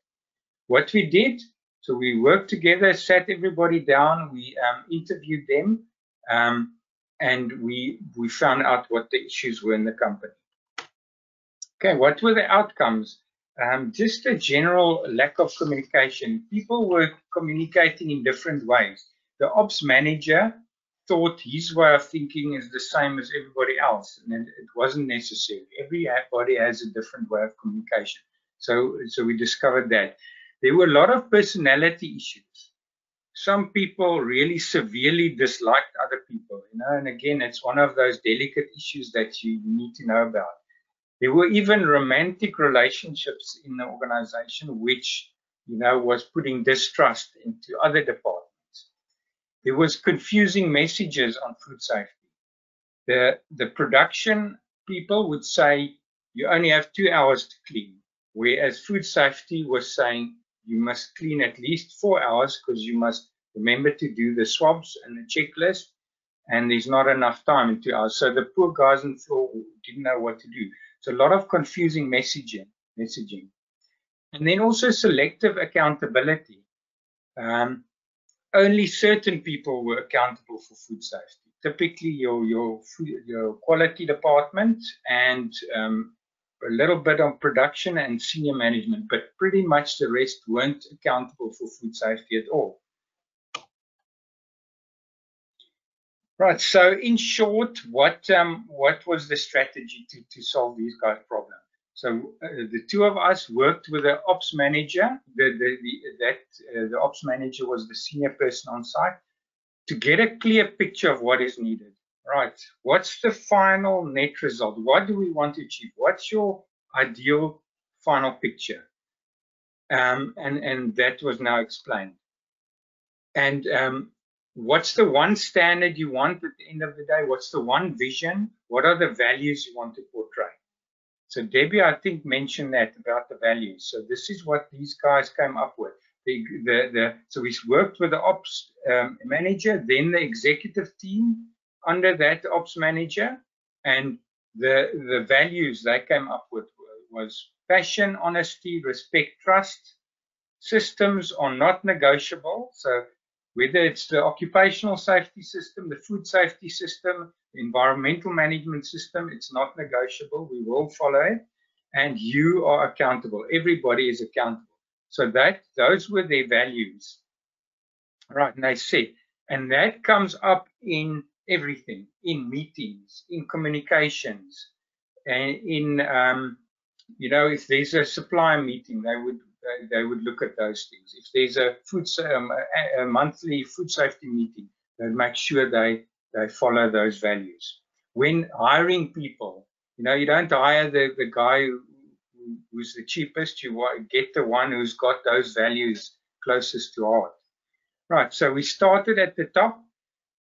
What we did, so we worked together, sat everybody down, we interviewed them, and we found out what the issues were in the company. Okay, what were the outcomes? Just a general lack of communication. People were communicating in different ways. The ops manager thought his way of thinking is the same as everybody else, and it wasn't necessary. Everybody has a different way of communication. So we discovered that. There were a lot of personality issues. Some people really severely disliked other people, and again, it's one of those delicate issues that you need to know about. There were even romantic relationships in the organization, which, was putting distrust into other departments. There was confusing messages on food safety. The production people would say, you only have 2 hours to clean, whereas food safety was saying, you must clean at least 4 hours because you must remember to do the swabs and the checklist, and there's not enough time in 2 hours. So the poor guys in the floor didn't know what to do. So a lot of confusing messaging. And then also selective accountability. Only certain people were accountable for food safety. Typically your quality department and a little bit on production and senior management, but pretty much the rest weren't accountable for food safety at all. Right, so in short, what was the strategy to solve these guys' problems? So the two of us worked with the ops manager. The ops manager was the senior person on site to get a clear picture of what is needed. Right, what's the final net result? What do we want to achieve? What's your ideal final picture? And that was now explained. And what's the one standard you want at the end of the day? What's the one vision? What are the values you want to portray? So Debbie, I think, mentioned that about the values. So this is what these guys came up with. So we worked with the ops manager, then the executive team under that ops manager, and the values they came up with was passion, honesty, respect, trust. Systems are not negotiable. So whether it's the occupational safety system, the food safety system, the environmental management system, it's not negotiable. We will follow it, and you are accountable. Everybody is accountable. So those were their values. Right, and they said, and that comes up in everything, in meetings, in communications, and in, if there's a supplier meeting, they would look at those things. If there's a monthly food safety meeting, they'd make sure they follow those values. When hiring people, you don't hire the guy who's the cheapest. You get the one who's got those values closest to heart. Right, so we started at the top,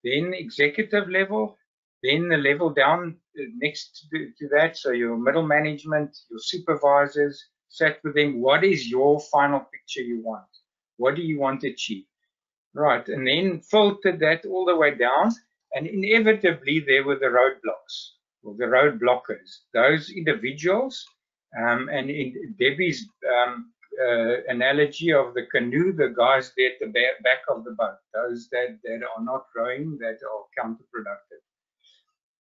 then executive level, then the level down next to that, so your middle management, your supervisors, sat with them. What is your final picture you want? What do you want to achieve? Right, and then filtered that all the way down, and inevitably there were the roadblocks, or the roadblockers, those individuals, and in Debbie's analogy of the canoe, the guys there at the back of the boat, those that are not rowing, that are counterproductive,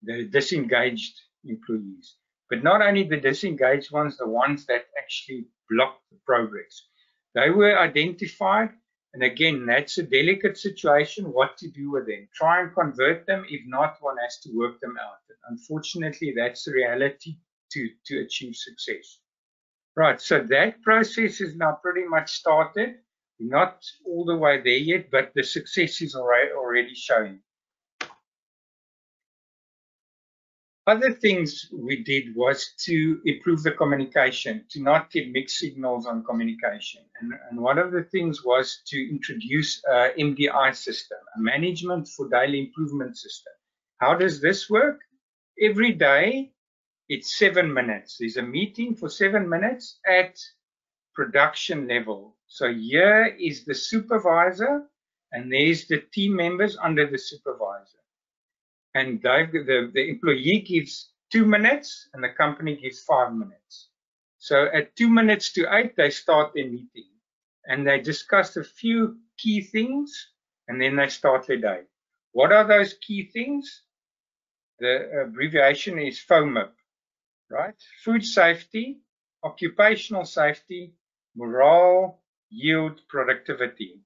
the disengaged employees. But not only the disengaged ones, the ones that actually block the progress. They were identified, and again, that's a delicate situation, what to do with them. Try and convert them, if not, one has to work them out. And unfortunately, that's the reality to achieve success. Right, so that process is now pretty much started. Not all the way there yet, but the success is already showing. Other things we did was to improve the communication, to not get mixed signals on communication. And one of the things was to introduce a MDI system, a management for daily improvement system. How does this work? Every day, it's 7 minutes. There's a meeting for 7 minutes at production level. So here is the supervisor, and there's the team members under the supervisor. And the employee gives 2 minutes, and the company gives 5 minutes. So at 2 minutes to 8, they start their meeting, and they discuss a few key things, and then they start their day. What are those key things? The abbreviation is FOMIP, right? Food safety, occupational safety, morale, yield, productivity.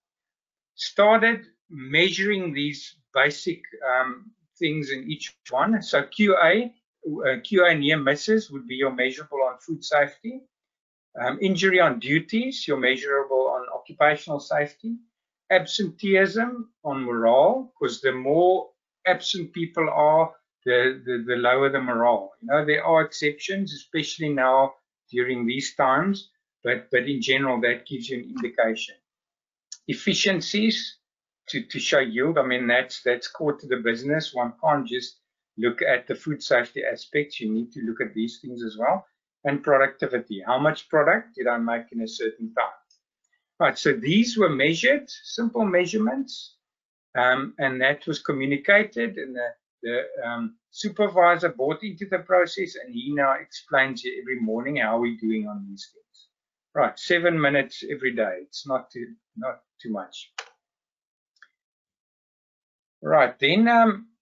Started measuring these basic things in each one. So QA near misses would be your measurable on food safety. Injury on duties, your measurable on occupational safety. Absenteeism on morale, because the more absent people are, the lower the morale. You know, there are exceptions, especially now during these times, but in general, that gives you an indication. Efficiencies to show yield. I mean, that's core to the business. One can't just look at the food safety aspects. You need to look at these things as well. And productivity. How much product did I make in a certain time? Right, so these were measured, simple measurements, and that was communicated, and the supervisor bought into the process, and he now explains you every morning how we're doing on these things. Right, 7 minutes every day. It's not too much. Right, then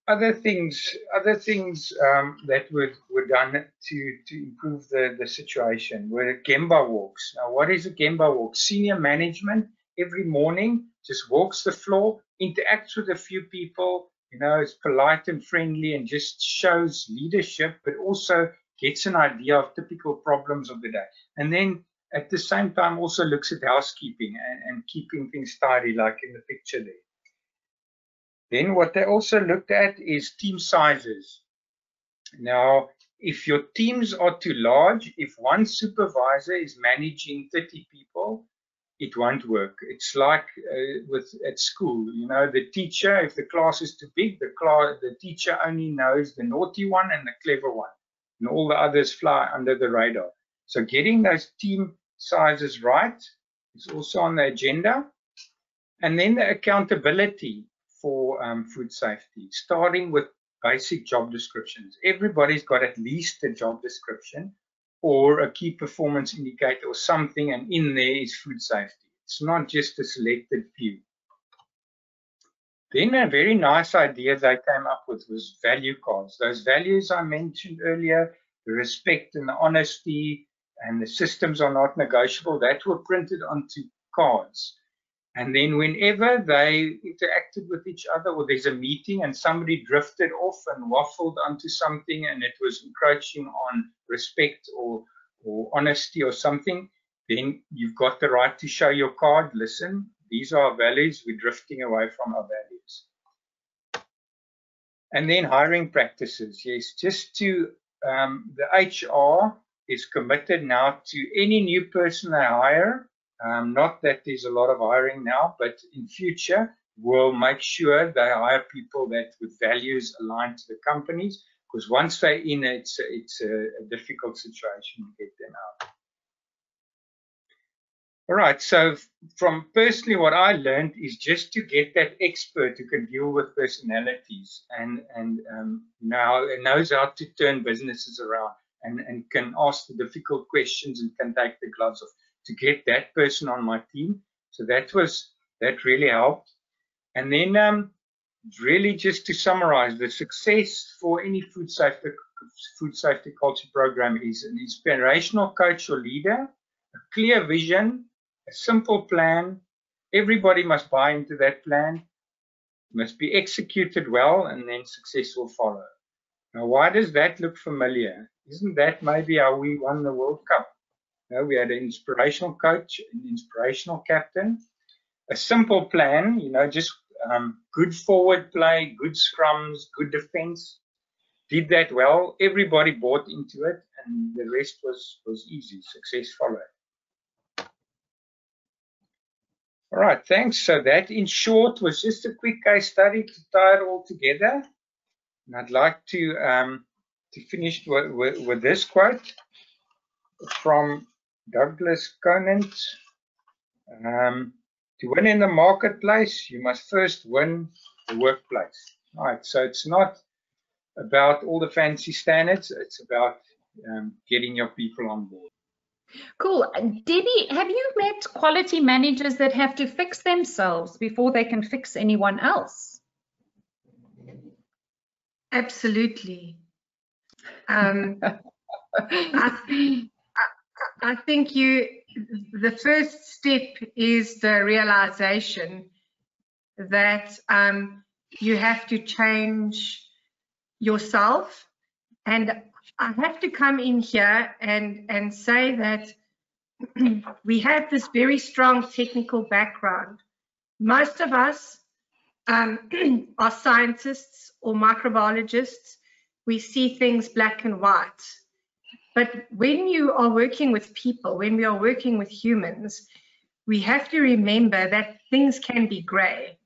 other things that were done to improve the situation were Gemba walks. Now, what is a Gemba walk? Senior management every morning just walks the floor, interacts with a few people, you know, is polite and friendly and just shows leadership, but also gets an idea of typical problems of the day. And then at the same time also looks at housekeeping and keeping things tidy, like in the picture there. Then what they also looked at is team sizes. Now, if your teams are too large, if one supervisor is managing 30 people, it won't work. It's like at school, you know, the teacher, if the class is too big, the teacher only knows the naughty one and the clever one, and all the others fly under the radar. So getting those team sizes right is also on the agenda. And then the accountability for food safety, starting with basic job descriptions. Everybody's got at least a job description or a key performance indicator or something, and in there is food safety. It's not just a selected few. Then a very nice idea they came up with was value cards. Those values I mentioned earlier, the respect and the honesty and the systems are not negotiable, that were printed onto cards. And then whenever they interacted with each other, or there's a meeting and somebody drifted off and waffled onto something and it was encroaching on respect or honesty or something, then you've got the right to show your card. Listen, these are our values. We're drifting away from our values. And then hiring practices. Yes, just to the HR is committed now to any new person they hire. Not that there's a lot of hiring now, but in future, we'll make sure they hire people that with values aligned to the companies, because once they're in, it's a difficult situation to get them out. All right, so from personally what I learned is just to get that expert who can deal with personalities and now knows how to turn businesses around and can ask the difficult questions and can take the gloves off, to get that person on my team. So that really helped. And then really just to summarize, the success for any food safety culture program is an inspirational coach or leader, a clear vision, a simple plan. Everybody must buy into that plan, must be executed well, and then success will follow. Now, why does that look familiar? Isn't that maybe how we won the World Cup? You know, we had an inspirational coach, an inspirational captain, a simple plan, you know, just good forward play, good scrums, good defense. Did that well. Everybody bought into it, and the rest was easy. Success followed. All right, thanks. So that, in short, was just a quick case study to tie it all together. And I'd like to finish with this quote from Douglas Conant. To win in the marketplace, you must first win the workplace. All right, so it's not about all the fancy standards. It's about getting your people on board. Cool. Debbie, have you met quality managers that have to fix themselves before they can fix anyone else? Absolutely. I think the first step is the realization that you have to change yourself. And I have to come in here and say that we have this very strong technical background. Most of us are scientists or microbiologists. We see things black and white. But when you are working with people, when we are working with humans, we have to remember that things can be gray.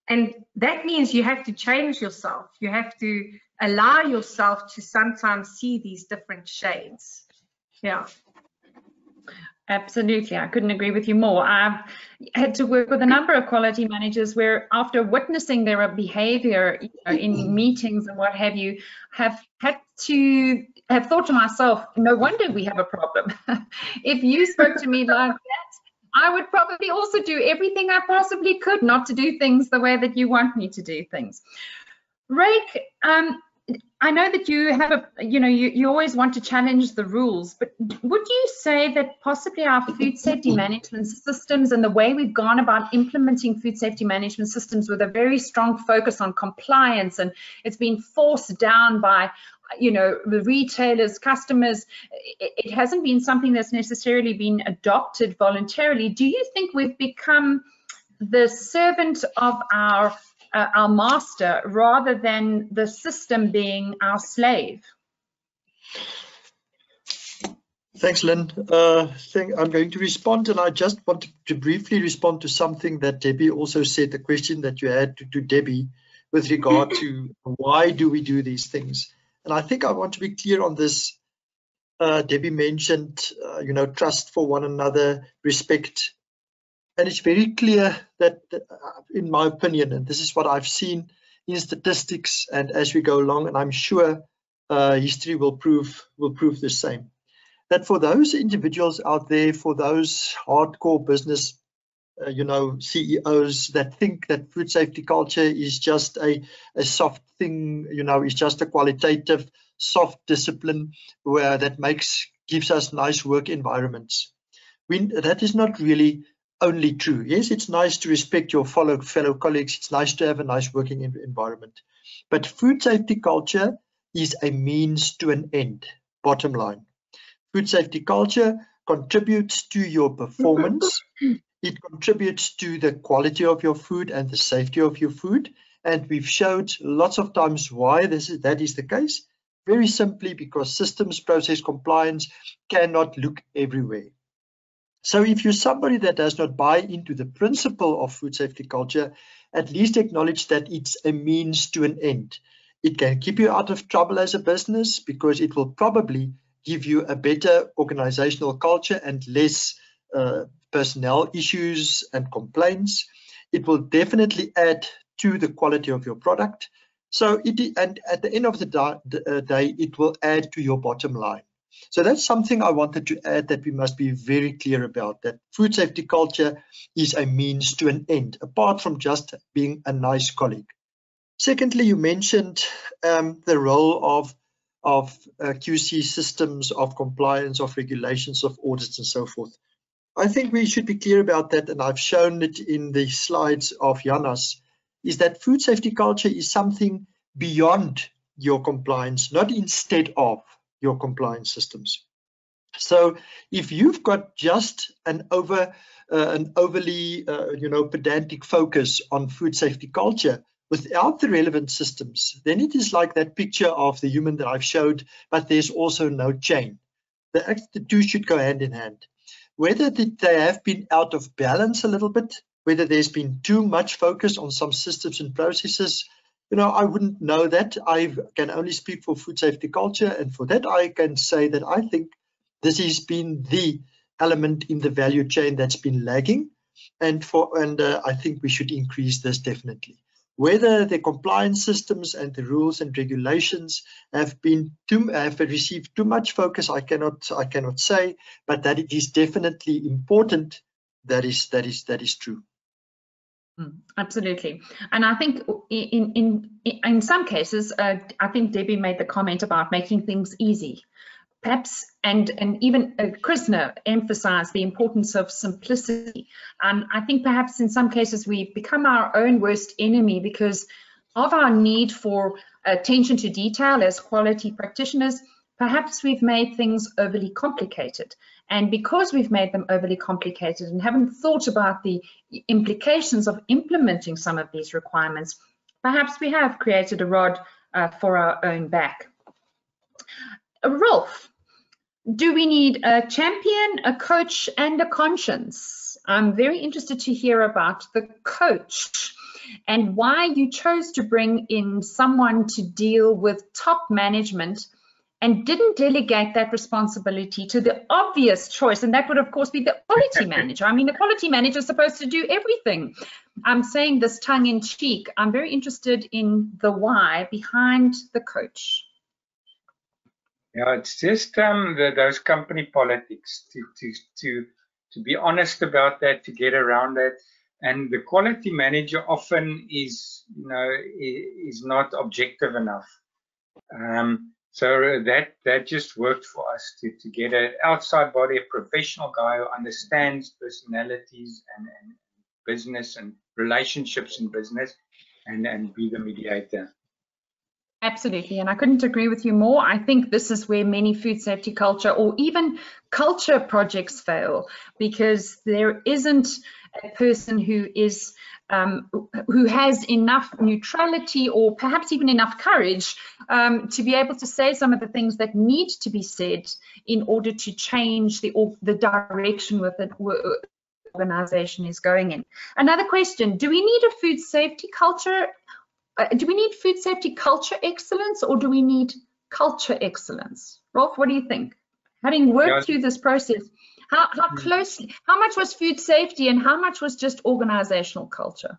And that means you have to change yourself. You have to allow yourself to sometimes see these different shades. Yeah. Absolutely. I couldn't agree with you more. I've had to work with a number of quality managers where, after witnessing their behavior in meetings and what have you, have thought to myself, no wonder we have a problem. If you spoke to me like that, I would probably also do everything I possibly could not to do things the way that you want me to do things. Ryk, I know that you have you always want to challenge the rules, but would you say that possibly our food safety management systems and the way we've gone about implementing food safety management systems with a very strong focus on compliance, and it's been forced down by the retailers, customers, it hasn't been something that's necessarily been adopted voluntarily. Do you think we've become the servant of our master rather than the system being our slave? Thanks, Lynn. I'm going to respond, and I just want to briefly respond to something that Debbie also said, the question that you had to Debbie with regard to why do we do these things. And I think I want to be clear on this. Debbie mentioned, trust for one another, respect. And it's very clear that, in my opinion, and this is what I've seen in statistics and as we go along, and I'm sure history will prove the same, that for those individuals out there, for those hardcore business CEOs that think that food safety culture is just a soft thing, is just a qualitative soft discipline that gives us nice work environments. That is not really only true. Yes, it's nice to respect your fellow colleagues. It's nice to have a nice working environment. But food safety culture is a means to an end, bottom line. Food safety culture contributes to your performance. It contributes to the quality of your food and the safety of your food. And we've showed lots of times why that is the case. Very simply because systems, process, compliance cannot look everywhere. So if you're somebody that does not buy into the principle of food safety culture, at least acknowledge that it's a means to an end. It can keep you out of trouble as a business because it will probably give you a better organizational culture and less personnel issues and complaints. It will definitely add to the quality of your product. So and at the end of the day, it will add to your bottom line. So that's something I wanted to add, that we must be very clear about, that food safety culture is a means to an end, apart from just being a nice colleague. Secondly, you mentioned the role of QC systems, of compliance, of regulations, of audits, and so forth. I think we should be clear about that, and I've shown it in the slides of Janna's, is that food safety culture is something beyond your compliance, not instead of your compliance systems. So if you've got just an overly pedantic focus on food safety culture without the relevant systems, then it is like that picture of the human that I've showed, but there's also no chain. The two should go hand in hand. Whether they have been out of balance a little bit, whether there's been too much focus on some systems and processes, I wouldn't know that. I can only speak for food safety culture, and for that I can say that I think this has been the element in the value chain that's been lagging, and I think we should increase this definitely. Whether the compliance systems and the rules and regulations have received too much focus, I cannot say, but that it is definitely important. That is true. Absolutely. And I think in some cases, I think Debbie made the comment about making things easy. Perhaps, and even Krisna emphasized the importance of simplicity. And I think perhaps in some cases we become our own worst enemy because of our need for attention to detail as quality practitioners. Perhaps we've made things overly complicated. And because we've made them overly complicated and haven't thought about the implications of implementing some of these requirements, perhaps we have created a rod for our own back. Rolf, do we need a champion, a coach, and a conscience? I'm very interested to hear about the coach and why you chose to bring in someone to deal with top management and didn't delegate that responsibility to the obvious choice, and that would of course be the quality manager. I mean, the quality manager is supposed to do everything. I'm saying this tongue in cheek. I'm very interested in the why behind the coach. Yeah, it's just those company politics to be honest about that, to get around that. And the quality manager often is not objective enough. So that just worked for us to get an outside body, a professional guy who understands personalities and business and relationships in business, and be the mediator. Absolutely, and I couldn't agree with you more. I think this is where many food safety culture or even culture projects fail, because there isn't a person who is who has enough neutrality or perhaps even enough courage to be able to say some of the things that need to be said in order to change the direction with the organization is going in. Another question: do we need a food safety culture? Do we need food safety culture excellence, or do we need culture excellence? Rolf, what do you think? Having worked through this process, how closely, how much was food safety and how much was just organizational culture?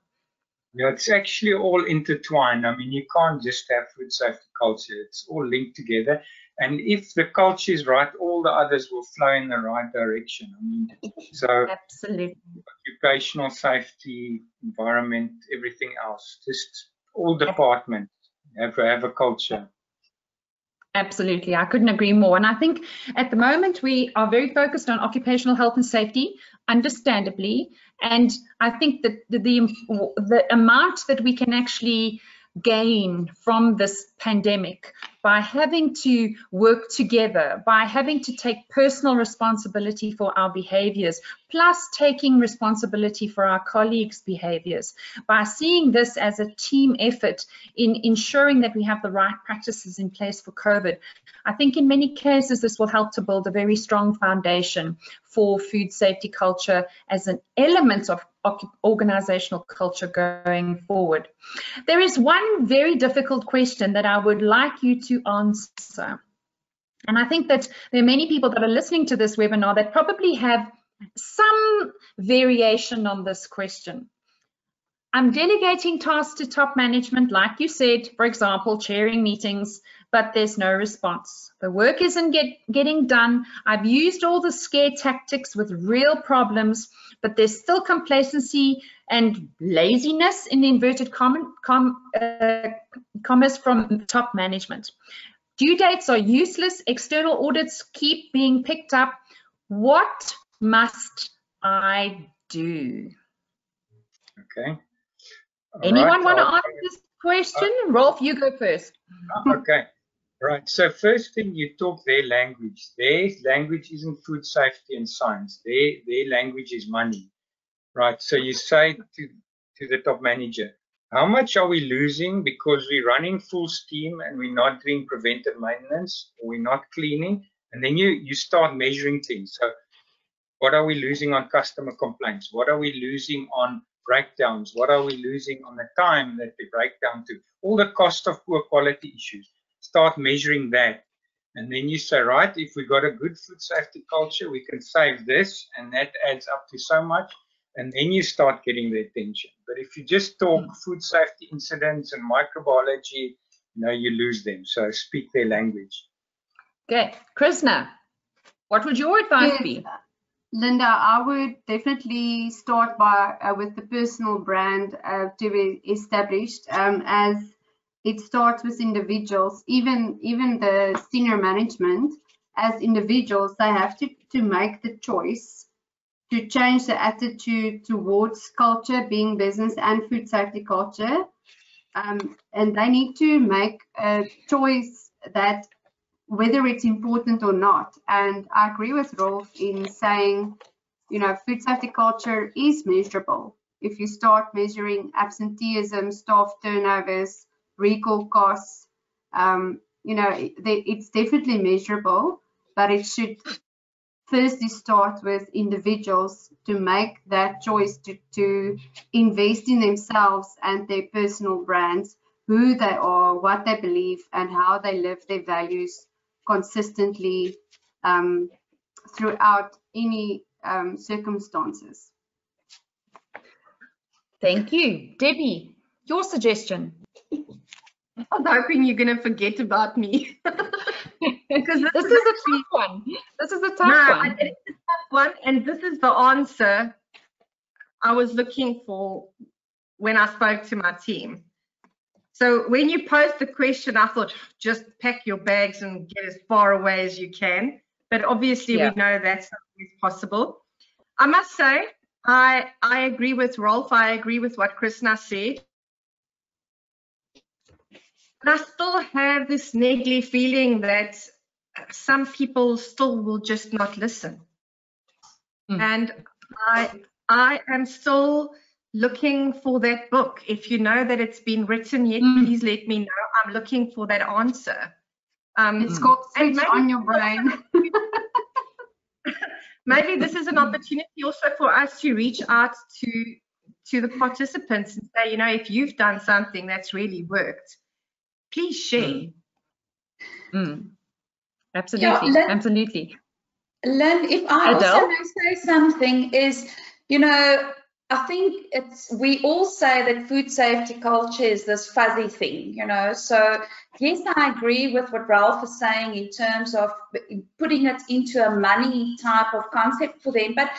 Yeah, it's actually all intertwined. I mean, you can't just have food safety culture. It's all linked together. And if the culture is right, all the others will flow in the right direction. I mean, so absolutely, occupational safety, environment, everything else, just all departments have a culture. Absolutely, I couldn't agree more. And I think at the moment we are very focused on occupational health and safety, understandably. And I think that the amount that we can actually gain from this pandemic by having to work together, by having to take personal responsibility for our behaviors, plus taking responsibility for our colleagues' behaviors, by seeing this as a team effort in ensuring that we have the right practices in place for COVID. I think in many cases this will help to build a very strong foundation for food safety culture as an element of organizational culture going forward. There is one very difficult question that I would like you to answer. And I think that there are many people that are listening to this webinar that probably have some variation on this question. I'm delegating tasks to top management, like you said, for example, chairing meetings, but there's no response. The work isn't getting done. I've used all the scare tactics with real problems, but there's still complacency and laziness in the inverted commas from top management. Due dates are useless. External audits keep being picked up. What must I do? Okay. Anyone want to answer this question? Rolf, you go first. Okay. Right. So first thing, you talk their language. Their language isn't food safety and science. Their language is money. Right. So you say to the top manager, how much are we losing because we're running full steam and we're not doing preventive maintenance, or we're not cleaning? And then you start measuring things. So what are we losing on customer complaints? What are we losing on breakdowns? What are we losing on the time that we break down to? All the cost of poor quality issues. Start measuring that. And then you say, right, if we got a good food safety culture, we can save this, and that adds up to so much. And then you start getting their attention. But if you just talk food safety incidents and microbiology, you lose them. So speak their language. Okay, Krisna, what would your advice be? Linda, I would definitely start by with the personal brand to be established, as it starts with individuals. Even the senior management, as individuals, they have to make the choice to change the attitude towards culture, being business and food safety culture, and they need to make a choice that whether it's important or not. And I agree with Rolf in saying, food safety culture is measurable. If you start measuring absenteeism, staff turnovers, recall costs, it's definitely measurable, but it should firstly start with individuals to make that choice to invest in themselves and their personal brands, who they are, what they believe, and how they live their values consistently throughout any circumstances. Thank you. Debbie, your suggestion. I was hoping you're going to forget about me. Because this is a tough one. This is a tough one. It's a tough one, and this is the answer I was looking for when I spoke to my team. So when you posed the question, I thought, just pack your bags and get as far away as you can. But obviously, we know that's not always possible. I must say, I agree with Rolf. I agree with what Krisna said. But I still have this niggly feeling that some people still will just not listen. And I am still looking for that book. If you know that it's been written yet, please let me know. I'm looking for that answer. It's called Switch on Your Brain. Maybe this is an opportunity also for us to reach out to the participants and say, if you've done something that's really worked, please share. Absolutely, absolutely. Lynn, if I also may say something is, I think we all say that food safety culture is this fuzzy thing, so yes, I agree with what Ralph is saying in terms of putting it into a money type of concept for them. But,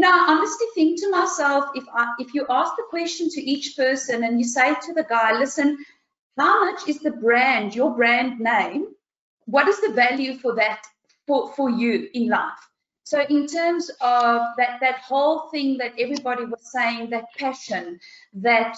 I honestly think to myself, if you ask the question to each person and you say to the guy, listen, how much is the brand, your brand name? What is the value for that for you in life? So in terms of that whole thing that everybody was saying, that passion, that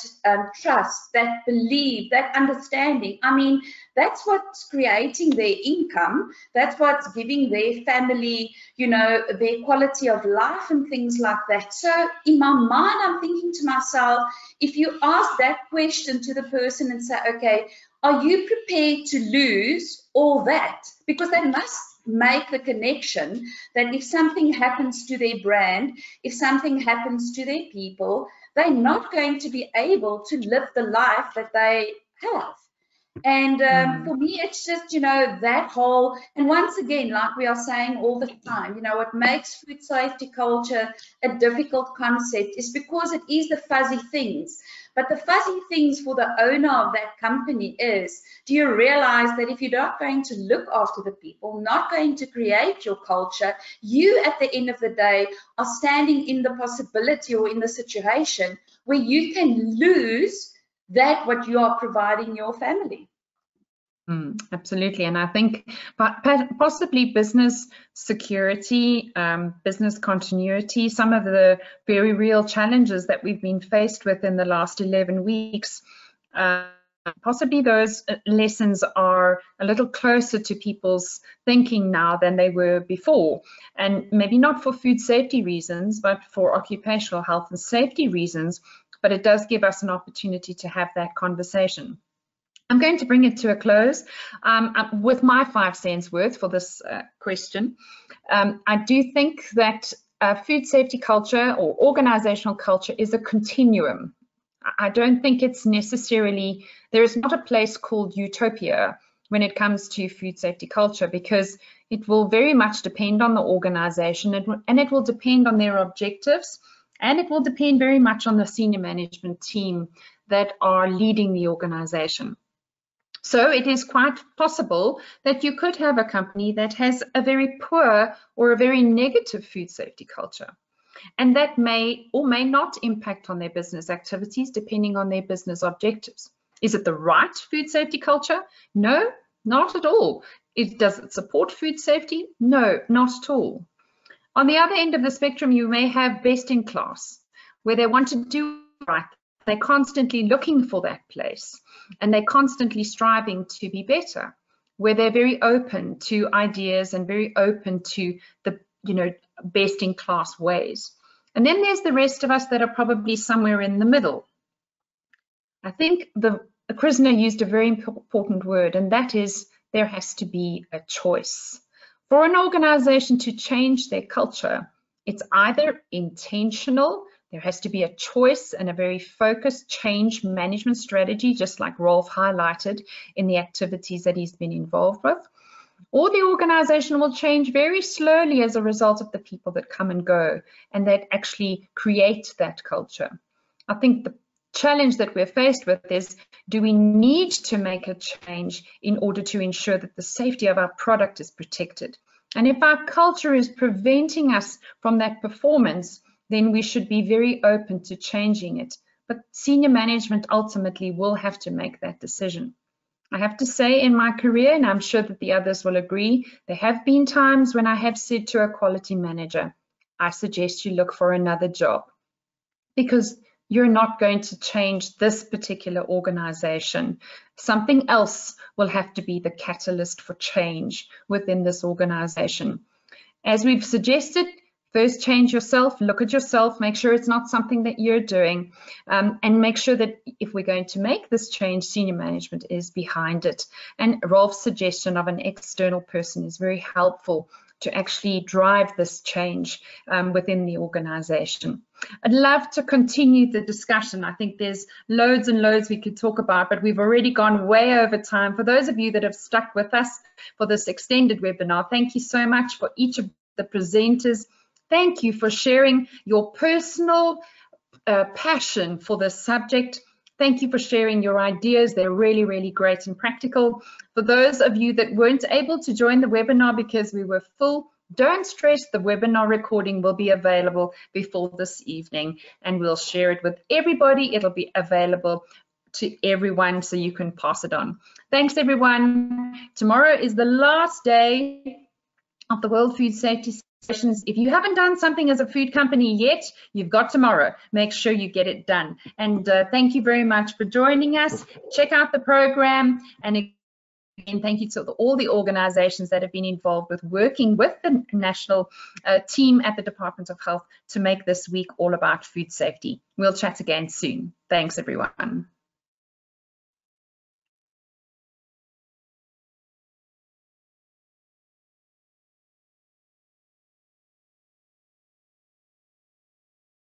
trust, that belief, that understanding, I mean, that's what's creating their income. That's what's giving their family, their quality of life and things like that. So in my mind, I'm thinking to myself, if you ask that question to the person and say, okay, are you prepared to lose all that? Because they must make the connection that if something happens to their brand, if something happens to their people, they're not going to be able to live the life that they have. And for me, it's just, you know, that whole, and once again, like we are saying all the time, you know, what makes food safety culture a difficult concept is because it is the fuzzy things. But the fuzzy things for the owner of that company is, do you realize that if you're not going to look after the people, not going to create your culture, you at the end of the day are standing in the possibility or in the situation where you can lose that what you are providing your family. Absolutely, and I think possibly business security, business continuity, some of the very real challenges that we've been faced with in the last 11 weeks, possibly those lessons are a little closer to people's thinking now than they were before, and maybe not for food safety reasons, but for occupational health and safety reasons, but it does give us an opportunity to have that conversation. I'm going to bring it to a close with my 5 cents worth for this question. I do think that food safety culture or organizational culture is a continuum. I don't think it's necessarily, there is not a place called utopia when it comes to food safety culture, because it will very much depend on the organization and it will depend on their objectives, and it will depend very much on the senior management team that are leading the organization. So it is quite possible that you could have a company that has a very poor or a very negative food safety culture, and that may or may not impact on their business activities depending on their business objectives. Is it the right food safety culture? No, not at all. Does it support food safety? No, not at all. On the other end of the spectrum, you may have best in class, where they want to do right. They're constantly looking for that place, and they're constantly striving to be better, where they're very open to ideas and very open to the, you know, best in class ways. And then there's the rest of us that are probably somewhere in the middle. I think Krisna used a very important word, and that is there has to be a choice. For an organization to change their culture, it's either intentional. There has to be a choice and a very focused change management strategy, just like Rolf highlighted in the activities that he's been involved with. Or the organization will change very slowly as a result of the people that come and go and that actually create that culture. I think the challenge that we're faced with is, do we need to make a change in order to ensure that the safety of our product is protected? And if our culture is preventing us from that performance, then we should be very open to changing it. But senior management ultimately will have to make that decision. I have to say, in my career, and I'm sure that the others will agree, there have been times when I have said to a quality manager, I suggest you look for another job, because you're not going to change this particular organization. Something else will have to be the catalyst for change within this organization. As we've suggested, first change yourself, look at yourself, make sure it's not something that you're doing, and make sure that if we're going to make this change, senior management is behind it. And Rolf's suggestion of an external person is very helpful to actually drive this change within the organization. I'd love to continue the discussion. I think there's loads and loads we could talk about, but we've already gone way over time. For those of you that have stuck with us for this extended webinar, thank you so much. For each of the presenters, thank you for sharing your personal passion for this subject. Thank you for sharing your ideas. They're really, really great and practical. For those of you that weren't able to join the webinar because we were full, don't stress, the webinar recording will be available before this evening, and we'll share it with everybody. It'll be available to everyone so you can pass it on. Thanks, everyone. Tomorrow is the last day of the World Food Safety Sessions. If you haven't done something as a food company yet, you've got tomorrow. Make sure you get it done. And thank you very much for joining us. Check out the program. And again, thank you to all the organizations that have been involved with working with the national team at the Department of Health to make this week all about food safety. We'll chat again soon. Thanks, everyone.